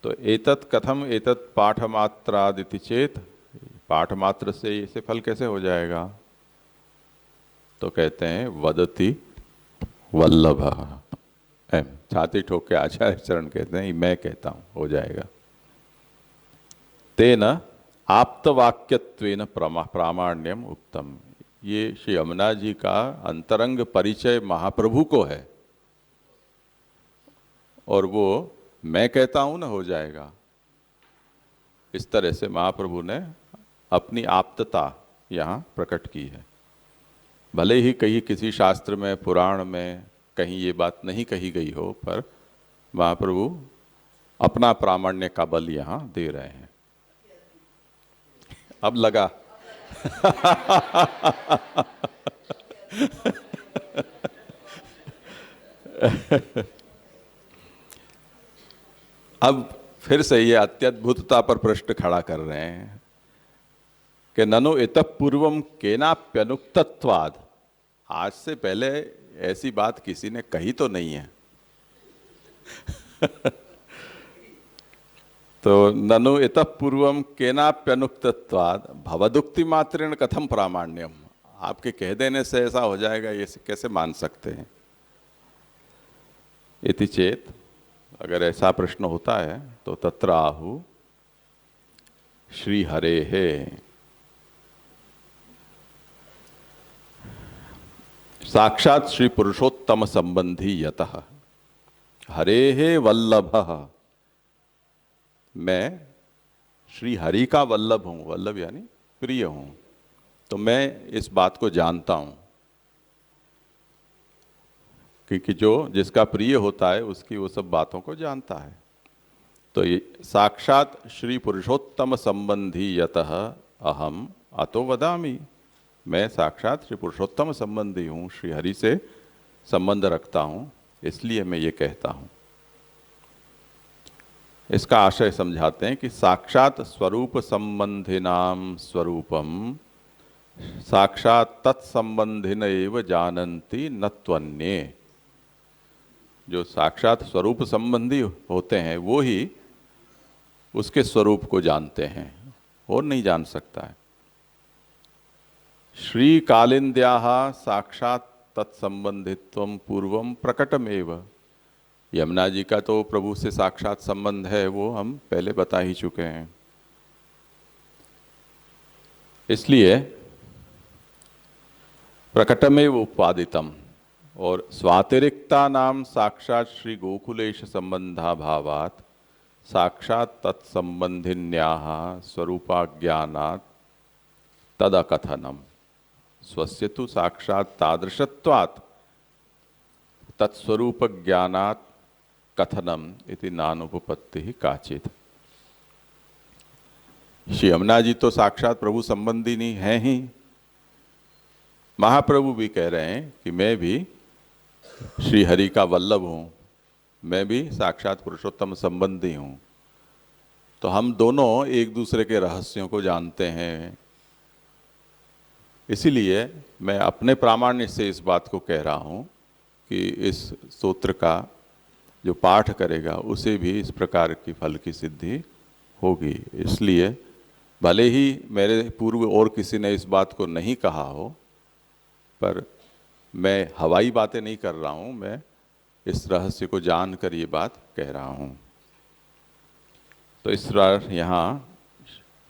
तो एतत् कथम एतत् पाठमात्रादिति चेत, पाठ मात्र से इसे फल कैसे हो जाएगा? तो कहते हैं वदति वल्लभ, एम छाती ठोक के आचार्य चरण कहते हैं मैं कहता हूं हो जाएगा। तेन आप्तवाक्यत्वेन प्रामाण्यम उक्तम, ये श्री यमुना जी का अंतरंग परिचय महाप्रभु को है और वो मैं कहता हूं ना हो जाएगा। इस तरह से महाप्रभु ने अपनी आप्तता यहाँ प्रकट की है। भले ही कहीं किसी शास्त्र में पुराण में कहीं ये बात नहीं कही गई हो, पर महाप्रभु अपना प्रामाण्य का बल यहाँ दे रहे हैं। अब लगा अब फिर से ये अत्यद्भुतता पर प्रश्न खड़ा कर रहे हैं कि ननु इतः पूर्वम केनाप्यनुक्तत्वाद, आज से पहले ऐसी बात किसी ने कही तो नहीं है। तो ननु इतः पूर्वम केनाप्यनुक्तत्वाद भवदुक्ति मात्रेण कथम प्रामाण्यम, आपके कह देने से ऐसा हो जाएगा ये कैसे मान सकते हैं? इति चेत, अगर ऐसा प्रश्न होता है तो तत्र आहु श्री हरे है साक्षात श्री पुरुषोत्तम संबंधी यतः हरे है वल्लभ, मैं श्री हरि का वल्लभ हूँ, वल्लभ यानी प्रिय हूँ, तो मैं इस बात को जानता हूँ क्योंकि जो जिसका प्रिय होता है उसकी वो सब बातों को जानता है। तो ये साक्षात श्री पुरुषोत्तम संबंधी यतः अहम अतो वदामि, मैं साक्षात श्री पुरुषोत्तम संबंधी हूँ, श्री हरि से संबंध रखता हूँ, इसलिए मैं ये कहता हूँ। इसका आशय समझाते हैं कि साक्षात स्वरूप संबंधिनाम स्वरूपम साक्षात तत्संबंधिन एव जानन्ति न त्वन्ये। जो साक्षात स्वरूप संबंधी होते हैं वो ही उसके स्वरूप को जानते हैं, और नहीं जान सकता है। श्री कालिंद्याः साक्षात तत्संबंधित्वम पूर्वम प्रकटमेव। यमुना जी का तो प्रभु से साक्षात संबंध है, वो हम पहले बता ही चुके हैं। इसलिए प्रकटमेव उपादितम, और स्वातिरिक्ता नाम साक्षात श्री गोकुलेश संबंधा भावात साक्षात तत्संबंधिन्याः स्वरूपाज्ञानात् तदकथनम स्वस्य तु साक्षात तादृशत्वात् तत्स्वरूप ज्ञानात् कथनम इति नानुपपत्ति काचित। श्री यमुना जी तो साक्षात प्रभु संबंधिनी हैं ही। महाप्रभु भी कह रहे हैं कि मैं भी श्री हरि का वल्लभ हूँ, मैं भी साक्षात पुरुषोत्तम संबंधी हूँ। तो हम दोनों एक दूसरे के रहस्यों को जानते हैं। इसीलिए मैं अपने प्रामाण्य से इस बात को कह रहा हूँ कि इस स्तोत्र का जो पाठ करेगा उसे भी इस प्रकार की फल की सिद्धि होगी। इसलिए भले ही मेरे पूर्व और किसी ने इस बात को नहीं कहा हो, पर मैं हवाई बातें नहीं कर रहा हूँ, मैं इस रहस्य को जानकर ये बात कह रहा हूँ। तो इस बार यहाँ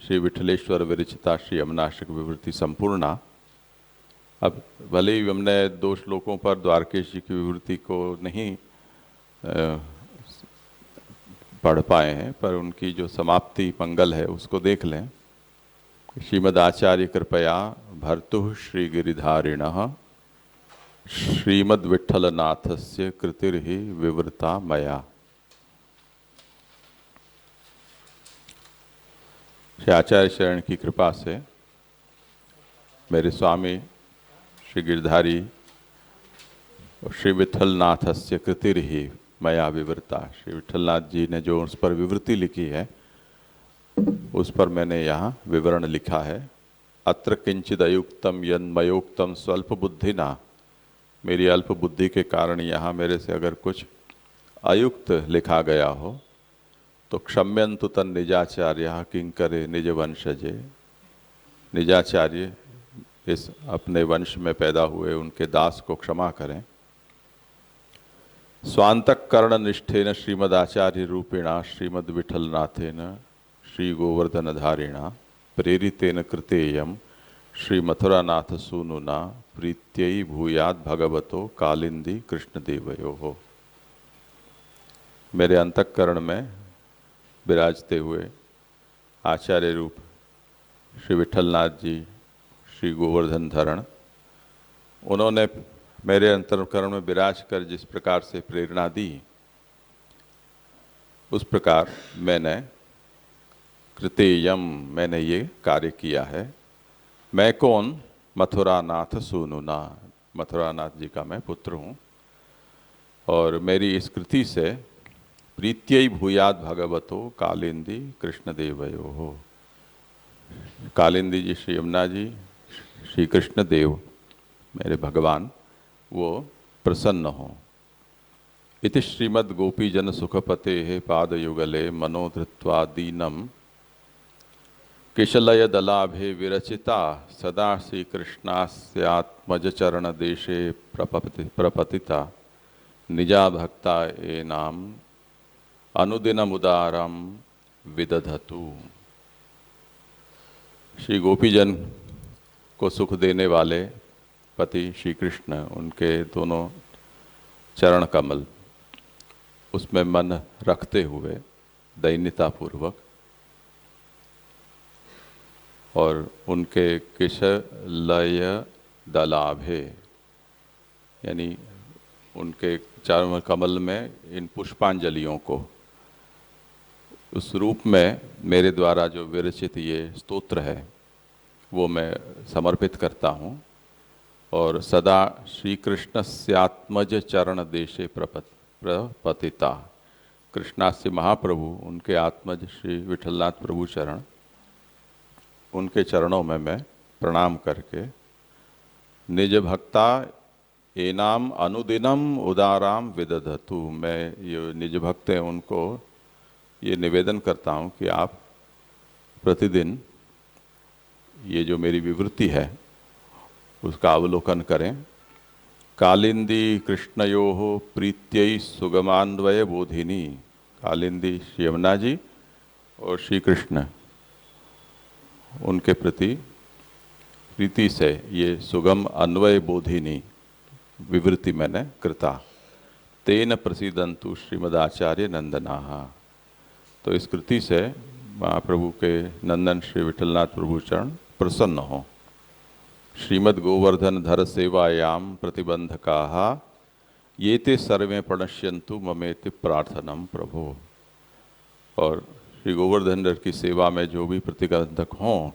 श्री विठलेश्वर विरचिता श्री यमुनाष्टक विवृत्ति संपूर्णा। अब भले ही हमने 2 श्लोकों पर द्वारकेश जी की विवृत्ति को नहीं पढ़ पाए हैं, पर उनकी जो समाप्ति मंगल है उसको देख लें। श्रीमद आचार्य कृपया भर्तुः श्री गिरिधारिणः श्रीमद विठ्ठलनाथस्य कृतिर्हि विवृता मया। श्री आचार्य शरण की कृपा से मेरे स्वामी श्री गिरधारी और श्री विठ्ठलनाथस्य कृतिर्हि मया विवृता। श्री विठ्ठलनाथ जी ने जो उस पर विवृत्ति लिखी है उस पर मैंने यहाँ विवरण लिखा है। अत्र किंचिद अयुक्तम यन्मयोक्तम स्वल्प बुद्धिना। मेरी अल्प बुद्धि के कारण यहाँ मेरे से अगर कुछ अयुक्त लिखा गया हो तो क्षम्यंतु तन निजाचार्य किंकरे निज वंशजे। निजाचार्य इस अपने वंश में पैदा हुए उनके दास को क्षमा करें। स्वांतकरण निष्ठेन श्रीमदाचार्य रूपेणा श्रीमद विठलनाथेन श्री गोवर्धनधारिणा प्रेरितेन कृतेयम श्री मथुरानाथ सूनुना प्रीत्यै भूयाद भगवतो कालिंदी कृष्णदेवयोः। मेरे अंतःकरण में विराजते हुए आचार्य रूप श्री विठलनाथ जी श्री गोवर्धन धरण, उन्होंने मेरे अंतःकरण में विराज कर जिस प्रकार से प्रेरणा दी, उस प्रकार मैंने कृतेयम मैंने ये कार्य किया है। मैं कौन? मथुरानाथ सूनुना, मथुरानाथ जी का मैं पुत्र हूँ। और मेरी इस कृति से प्रीत्यै भूयाद भगवतो कालिंदी कृष्णदेवयोः। कालिंदी जी श्री यमुना जी, श्री कृष्णदेव मेरे भगवान वो प्रसन्न हों। इति श्रीमद् गोपीजन सुखपते पादयुगले मनोधृत्वा दीनम किशलय दलाभे विरचिता सदा श्री कृष्णास्यात्मज चरण देशे प्रपतिता निजा भक्ता ए नाम अनुदिनमुदारम विदधतु। श्री गोपीजन को सुख देने वाले पति श्री कृष्ण, उनके दोनों चरण कमल, उसमें मन रखते हुए दैन्यतापूर्वक और उनके किशलय दलाभे यानी उनके चरण कमल में इन पुष्पांजलियों को उस रूप में मेरे द्वारा जो विरचित ये स्तोत्र है वो मैं समर्पित करता हूँ। और सदा श्री कृष्णस्यात्मज चरण देशे प्रपतिता, कृष्णास्य महाप्रभु उनके आत्मज श्री विठलनाथ प्रभु चरण, उनके चरणों में मैं प्रणाम करके निज भक्ता एनाम अनुदिनम उदाराम विदधतु, मैं ये निज भक्त हैं उनको ये निवेदन करता हूँ कि आप प्रतिदिन ये जो मेरी विवृत्ति है उसका अवलोकन करें। कालिंदी कृष्णयोः प्रीत्यै सुगमान्वय बोधिनी, कालिंदी श्री यमुना जी और श्री कृष्ण उनके प्रति प्रीति से ये सुगम अन्वय बोधिनी विवृत्ति मैंने कृता। तेन प्रसीदंतु श्रीमदाचार्य नंदनाः, तो इस कृति से महाप्रभु के नंदन श्री विठलनाथ प्रभु चरण प्रसन्न हो। श्रीमद् गोवर्धन धर सेवायाम प्रतिबंधकाः ये ते सर्वे प्रणश्यन्तु ममेति प्रार्थनम प्रभो, और श्री गोवर्धन धर की सेवा में जो भी प्रतिबंधक हों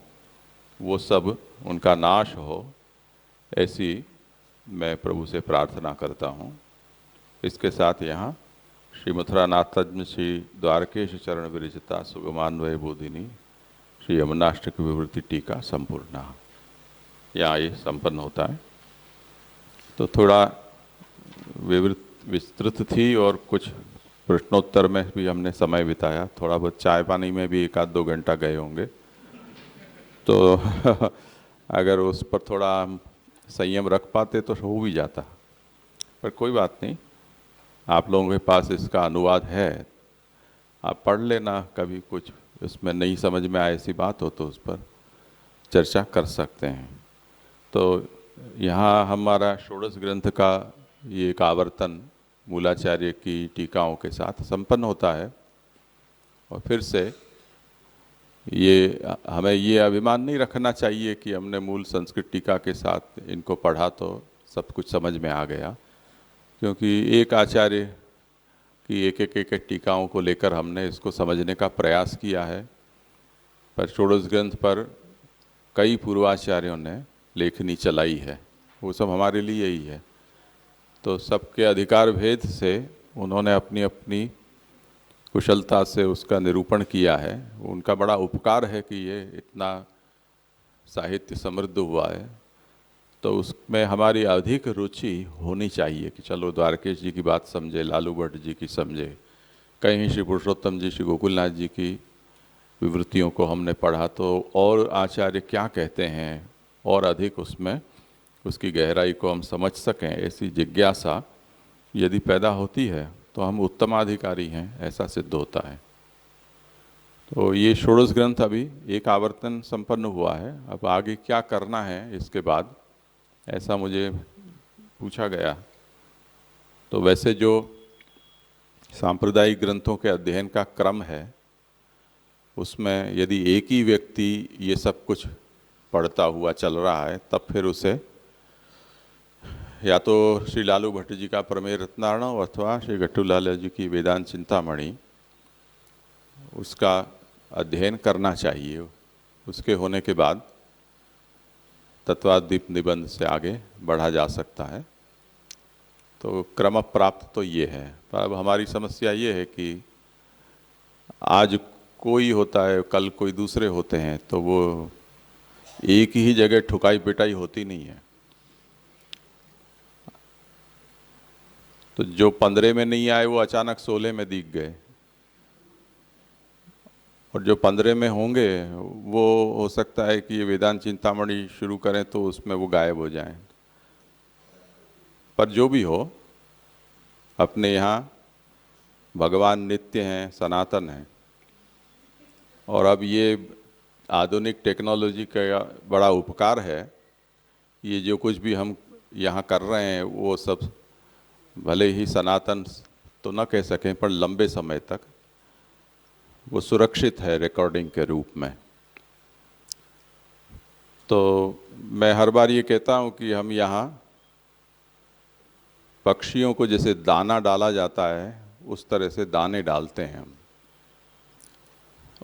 वो सब उनका नाश हो, ऐसी मैं प्रभु से प्रार्थना करता हूँ। इसके साथ यहाँ श्री मथुरानाथज्ञ श्री द्वारकेश चरण विरचिता सुगमान्वय बोधिनी श्री यमुनाष्टक विवृत्ति टीका संपूर्ण यहाँ ये संपन्न होता है। तो थोड़ा विस्तृत थी और कुछ प्रश्नोत्तर में भी हमने समय बिताया, थोड़ा बहुत चाय पानी में भी 1-2 घंटा गए होंगे, तो अगर उस पर थोड़ा हम संयम रख पाते तो हो भी जाता, पर कोई बात नहीं, आप लोगों के पास इसका अनुवाद है, आप पढ़ लेना, कभी कुछ इसमें नहीं समझ में आए ऐसी बात हो तो उस पर चर्चा कर सकते हैं। तो यहाँ हमारा षोडश ग्रंथ का ये एक आवर्तन मूलाचार्य की टीकाओं के साथ संपन्न होता है। और फिर से ये हमें ये अभिमान नहीं रखना चाहिए कि हमने मूल संस्कृत टीका के साथ इनको पढ़ा तो सब कुछ समझ में आ गया, क्योंकि एक आचार्य की एक टीकाओं को लेकर हमने इसको समझने का प्रयास किया है, पर षोडश ग्रंथ पर कई पूर्वाचार्यों ने लेखनी चलाई है, वो सब हमारे लिए ही है। तो सबके अधिकार भेद से उन्होंने अपनी अपनी कुशलता से उसका निरूपण किया है। उनका बड़ा उपकार है कि ये इतना साहित्य समृद्ध हुआ है, तो उसमें हमारी अधिक रुचि होनी चाहिए कि चलो द्वारकेश जी की बात समझे, लालू भट्ट जी की समझे, कहीं श्री पुरुषोत्तम जी श्री गोकुलनाथ जी की विवृत्तियों को हमने पढ़ा तो और आचार्य क्या कहते हैं, और अधिक उसमें उसकी गहराई को हम समझ सकें, ऐसी जिज्ञासा यदि पैदा होती है तो हम उत्तमाधिकारी हैं, ऐसा सिद्ध होता है। तो ये षोडश ग्रंथ अभी एक आवर्तन संपन्न हुआ है, अब आगे क्या करना है इसके बाद, ऐसा मुझे पूछा गया। तो वैसे जो सांप्रदायिक ग्रंथों के अध्ययन का क्रम है उसमें यदि एक ही व्यक्ति ये सब कुछ पढ़ता हुआ चल रहा है, तब फिर उसे या तो श्री लालू भट्ट जी का प्रमेय रत्नार्णव अथवा श्री गट्टूलाल जी की वेदांत चिंतामणि उसका अध्ययन करना चाहिए। उसके होने के बाद तत्वादीप निबंध से आगे बढ़ा जा सकता है। तो क्रम प्राप्त तो ये है, पर अब हमारी समस्या ये है कि आज कोई होता है, कल कोई दूसरे होते हैं, तो वो एक ही जगह ठुकाई पिटाई होती नहीं है। तो जो 15 में नहीं आए वो अचानक 16 में दिख गए, और जो 15 में होंगे वो हो सकता है कि ये वेदांत चिंतामणि शुरू करें तो उसमें वो गायब हो जाएं। पर जो भी हो, अपने यहाँ भगवान नित्य हैं, सनातन हैं, और अब ये आधुनिक टेक्नोलॉजी का बड़ा उपकार है। ये जो कुछ भी हम यहाँ कर रहे हैं वो सब भले ही सनातन तो न कह सकें, पर लंबे समय तक वो सुरक्षित है रिकॉर्डिंग के रूप में। तो मैं हर बार ये कहता हूँ कि हम यहाँ पक्षियों को जैसे दाना डाला जाता है उस तरह से दाने डालते हैं हम।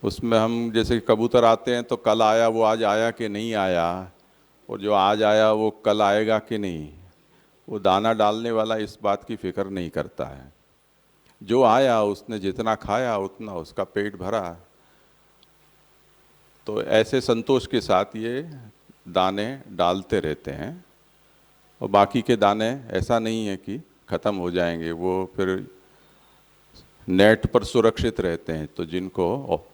उसमें हम जैसे कबूतर आते हैं तो कल आया वो आज आया कि नहीं आया, और जो आज आया वो कल आएगा कि नहीं, वो दाना डालने वाला इस बात की फिक्र नहीं करता है। जो आया उसने जितना खाया उतना उसका पेट भरा, तो ऐसे संतोष के साथ ये दाने डालते रहते हैं। और बाकी के दाने ऐसा नहीं है कि ख़त्म हो जाएंगे, वो फिर नेट पर सुरक्षित रहते हैं। तो जिनको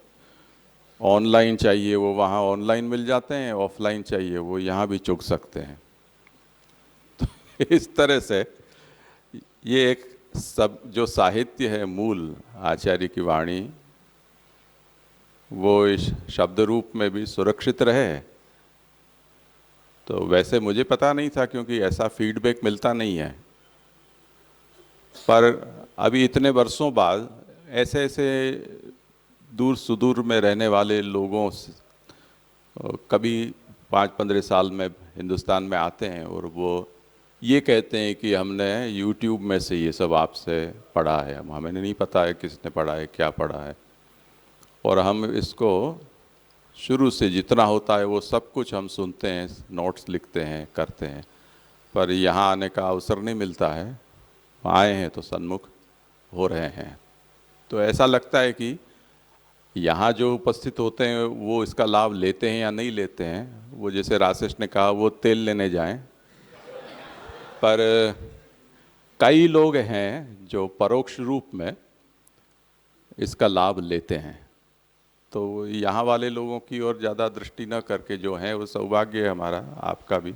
ऑनलाइन चाहिए वो वहाँ ऑनलाइन मिल जाते हैं, ऑफलाइन चाहिए वो यहाँ भी चुग सकते हैं। तो इस तरह से ये एक सब जो साहित्य है मूल आचार्य की वाणी, वो इस शब्द रूप में भी सुरक्षित रहे। तो वैसे मुझे पता नहीं था क्योंकि ऐसा फीडबैक मिलता नहीं है, पर अभी इतने वर्षों बाद ऐसे ऐसे दूर सुदूर में रहने वाले लोगों से कभी 5-15 साल में हिंदुस्तान में आते हैं और वो ये कहते हैं कि हमने YouTube में से ये सब आपसे पढ़ा है। हमें नहीं पता है किसने पढ़ा है, क्या पढ़ा है, और हम इसको शुरू से जितना होता है वो सब कुछ हम सुनते हैं, नोट्स लिखते हैं, करते हैं, पर यहाँ आने का अवसर नहीं मिलता है। आए हैं तो सन्मुख हो रहे हैं, तो ऐसा लगता है कि यहाँ जो उपस्थित होते हैं वो इसका लाभ लेते हैं या नहीं लेते हैं। वो जैसे राजेश ने कहा वो तेल लेने जाएं, पर कई लोग हैं जो परोक्ष रूप में इसका लाभ लेते हैं। तो यहाँ वाले लोगों की ओर ज़्यादा दृष्टि न करके जो है वो सौभाग्य है हमारा, आपका भी,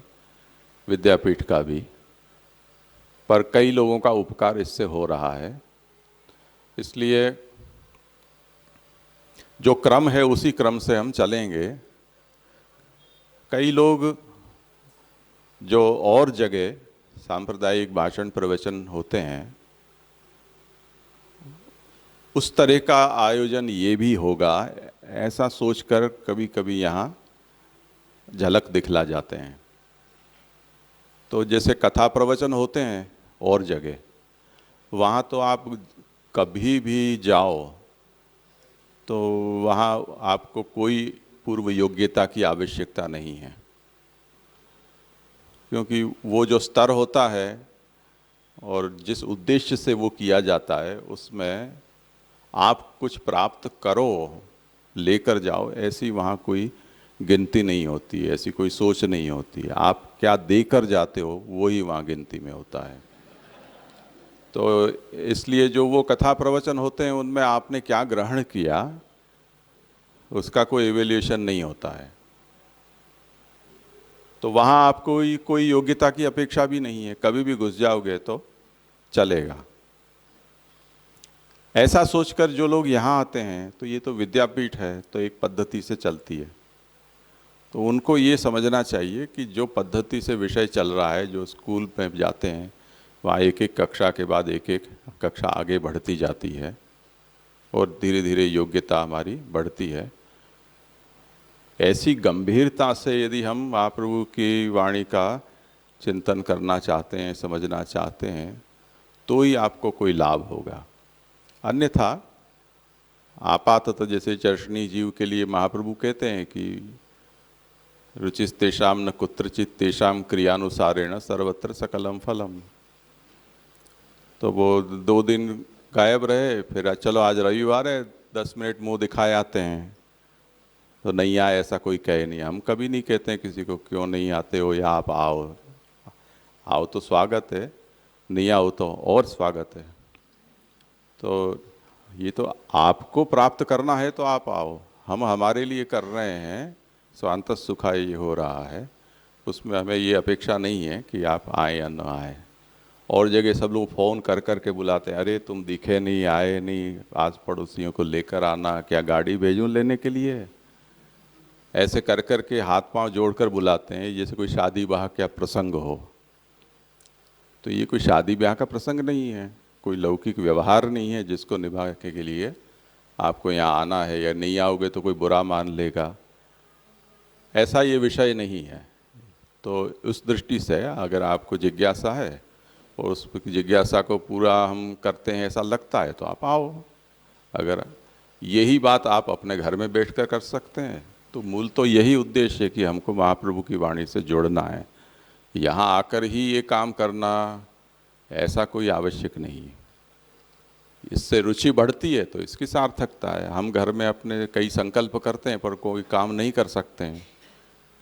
विद्यापीठ का भी, पर कई लोगों का उपकार इससे हो रहा है। इसलिए जो क्रम है उसी क्रम से हम चलेंगे। कई लोग जो और जगह सांप्रदायिक भाषण प्रवचन होते हैं उस तरह का आयोजन ये भी होगा, ऐसा सोचकर कभी कभी यहाँ झलक दिखला जाते हैं। तो जैसे कथा प्रवचन होते हैं और जगह, वहाँ तो आप कभी भी जाओ तो वहाँ आपको कोई पूर्व योग्यता की आवश्यकता नहीं है, क्योंकि वो जो स्तर होता है और जिस उद्देश्य से वो किया जाता है उसमें आप कुछ प्राप्त करो, लेकर जाओ, ऐसी वहाँ कोई गिनती नहीं होती है, ऐसी कोई सोच नहीं होती है। आप क्या देकर जाते हो वो ही वहाँ गिनती में होता है। तो इसलिए जो वो कथा प्रवचन होते हैं उनमें आपने क्या ग्रहण किया उसका कोई इवैल्यूएशन नहीं होता है। तो वहाँ आपको कोई योग्यता की अपेक्षा भी नहीं है, कभी भी घुस जाओगे तो चलेगा। ऐसा सोचकर जो लोग यहाँ आते हैं तो ये तो विद्यापीठ है तो एक पद्धति से चलती है, तो उनको ये समझना चाहिए कि जो पद्धति से विषय चल रहा है, जो स्कूल में जाते हैं वहाँ एक एक कक्षा के बाद एक एक कक्षा आगे बढ़ती जाती है और धीरे धीरे योग्यता हमारी बढ़ती है। ऐसी गंभीरता से यदि हम महाप्रभु की वाणी का चिंतन करना चाहते हैं, समझना चाहते हैं, तो ही आपको कोई लाभ होगा। अन्यथा आपाततः जैसे चर्षणी जीव के लिए महाप्रभु कहते हैं कि रुचिस्तेषाम न कुत्रचित तेषाम क्रियानुसारेण सर्वत्र सकलम फलम। तो वो 2 दिन गायब रहे, फिर चलो आज रविवार है 10 मिनट मुंह दिखाए आते हैं, तो नहीं आए ऐसा कोई कहे नहीं। हम कभी नहीं कहते हैं किसी को क्यों नहीं आते हो या आप आओ, आओ तो स्वागत है, नहीं आओ तो और स्वागत है। तो ये तो आपको प्राप्त करना है तो आप आओ, हम हमारे लिए कर रहे हैं, स्वांत सुखाय हो रहा है, उसमें हमें ये अपेक्षा नहीं है कि आप आए या न आए। और जगह सब लोग फ़ोन कर कर के बुलाते हैं, अरे तुम दिखे नहीं, आए नहीं, आस पड़ोसियों को लेकर आना, क्या गाड़ी भेजूं लेने के लिए, ऐसे कर कर के हाथ पांव जोड़कर बुलाते हैं जैसे कोई शादी ब्याह का प्रसंग हो। तो ये कोई शादी ब्याह का प्रसंग नहीं है, कोई लौकिक व्यवहार नहीं है जिसको निभाने के लिए आपको यहाँ आना है, या नहीं आओगे तो कोई बुरा मान लेगा, ऐसा ये विषय नहीं है। तो उस दृष्टि से अगर आपको जिज्ञासा है और उस जिज्ञासा को पूरा हम करते हैं ऐसा लगता है तो आप आओ। अगर यही बात आप अपने घर में बैठकर कर सकते हैं। तो मूल तो यही उद्देश्य है कि हमको महाप्रभु की वाणी से जुड़ना है। यहाँ आकर ही ये काम करना ऐसा कोई आवश्यक नहीं है। इससे रुचि बढ़ती है तो इसकी सार्थकता है। हम घर में अपने कई संकल्प करते हैं पर कोई काम नहीं कर सकते हैं,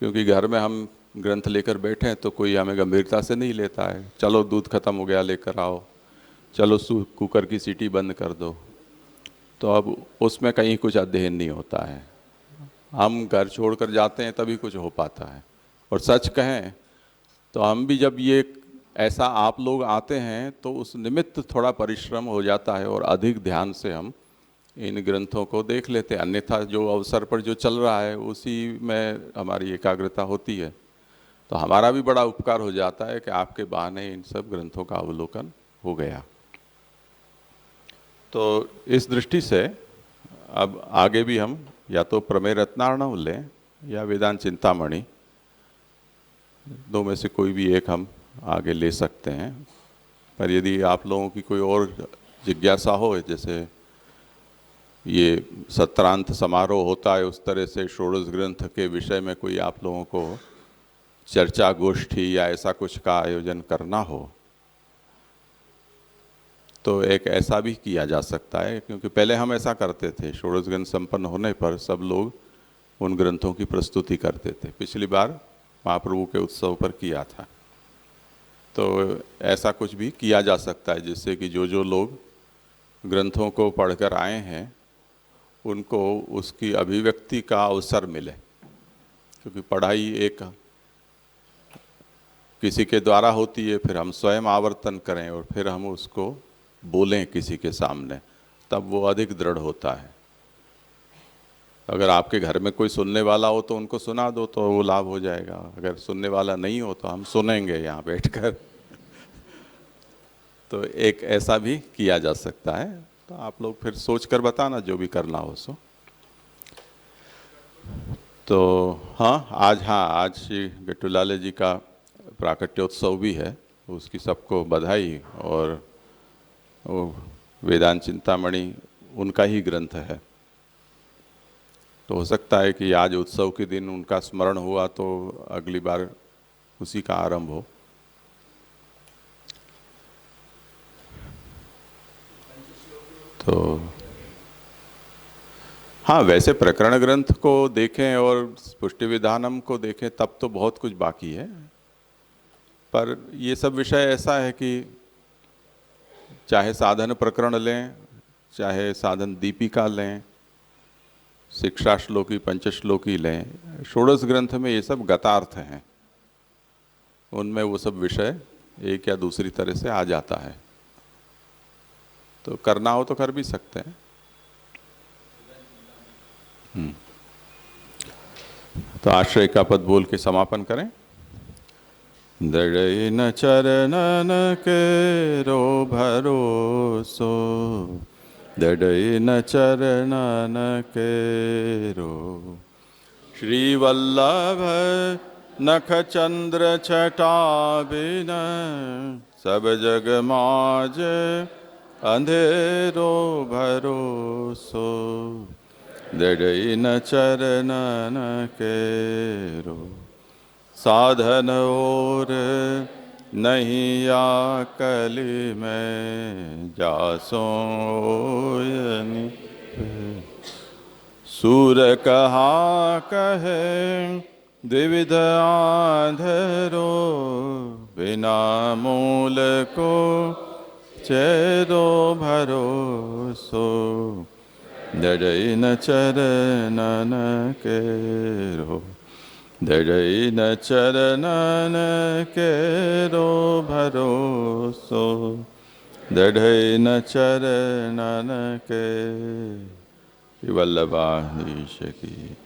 क्योंकि घर में हम ग्रंथ लेकर बैठे हैं तो कोई हमें गंभीरता से नहीं लेता है। चलो दूध खत्म हो गया लेकर आओ, चलो कुकर की सीटी बंद कर दो, तो अब उसमें कहीं कुछ अध्ययन नहीं होता है। हम घर छोड़कर जाते हैं तभी कुछ हो पाता है। और सच कहें तो हम भी जब ये ऐसा आप लोग आते हैं तो उस निमित्त थोड़ा परिश्रम हो जाता है और अधिक ध्यान से हम इन ग्रंथों को देख लेते हैं। अन्यथा जो अवसर पर जो चल रहा है उसी में हमारी एकाग्रता होती है। तो हमारा भी बड़ा उपकार हो जाता है कि आपके बहाने इन सब ग्रंथों का अवलोकन हो गया। तो इस दृष्टि से अब आगे भी हम या तो प्रमेय रत्नार्णव लें या वेदांत चिंतामणि, दो में से कोई भी एक हम आगे ले सकते हैं। पर यदि आप लोगों की कोई और जिज्ञासा हो, जैसे ये सत्रांत समारोह होता है उस तरह से षोडश ग्रंथ के विषय में कोई आप लोगों को चर्चा गोष्ठी या ऐसा कुछ का आयोजन करना हो तो एक ऐसा भी किया जा सकता है। क्योंकि पहले हम ऐसा करते थे, षोडश ग्रंथ संपन्न होने पर सब लोग उन ग्रंथों की प्रस्तुति करते थे। पिछली बार महाप्रभु के उत्सव पर किया था। तो ऐसा कुछ भी किया जा सकता है जिससे कि जो जो लोग ग्रंथों को पढ़कर आए हैं उनको उसकी अभिव्यक्ति का अवसर मिले। क्योंकि पढ़ाई एक किसी के द्वारा होती है, फिर हम स्वयं आवर्तन करें और फिर हम उसको बोलें किसी के सामने, तब वो अधिक दृढ़ होता है। अगर आपके घर में कोई सुनने वाला हो तो उनको सुना दो तो वो लाभ हो जाएगा। अगर सुनने वाला नहीं हो तो हम सुनेंगे यहाँ बैठकर। तो एक ऐसा भी किया जा सकता है। तो आप लोग फिर सोच कर बताना जो भी करना हो सो। तो आज श्री गट्टूलाल जी का प्राकट्योत्सव भी है, उसकी सबको बधाई। और वो वेदांत चिंतामणि उनका ही ग्रंथ है, तो हो सकता है कि आज उत्सव के दिन उनका स्मरण हुआ तो अगली बार उसी का आरंभ हो। तो हाँ, वैसे प्रकरण ग्रंथ को देखें और पुष्टि विधानम को देखें तब तो बहुत कुछ बाकी है। पर ये सब विषय ऐसा है कि चाहे साधन प्रकरण लें, चाहे साधन दीपिका लें, शिक्षा श्लोकी पंचश्लोकी लें, षोडश ग्रंथ में ये सब गतार्थ हैं। उनमें वो सब विषय एक या दूसरी तरह से आ जाता है। तो करना हो तो कर भी सकते हैं। तो आश्रय का पद बोल के समापन करें। दृढ़ न चरणन के रो भरोसो, दृढ़ न चरणन के रो। श्री वल्लभ नख चंद्र छटा बिन, सब जग माज अंधेरो भरोसो। दृढ़ न चरणन के रो। साधन और नहीं आकली में जासो। सूर कहा कहे द्विविध आंधरो, बिना मूल को चेरो भरोसो। दृढ़ न चरणन के रो। दृढ़ न चरणन के रो भरोसो। दृढ़ न चरणन के। वल्लभाधीश की।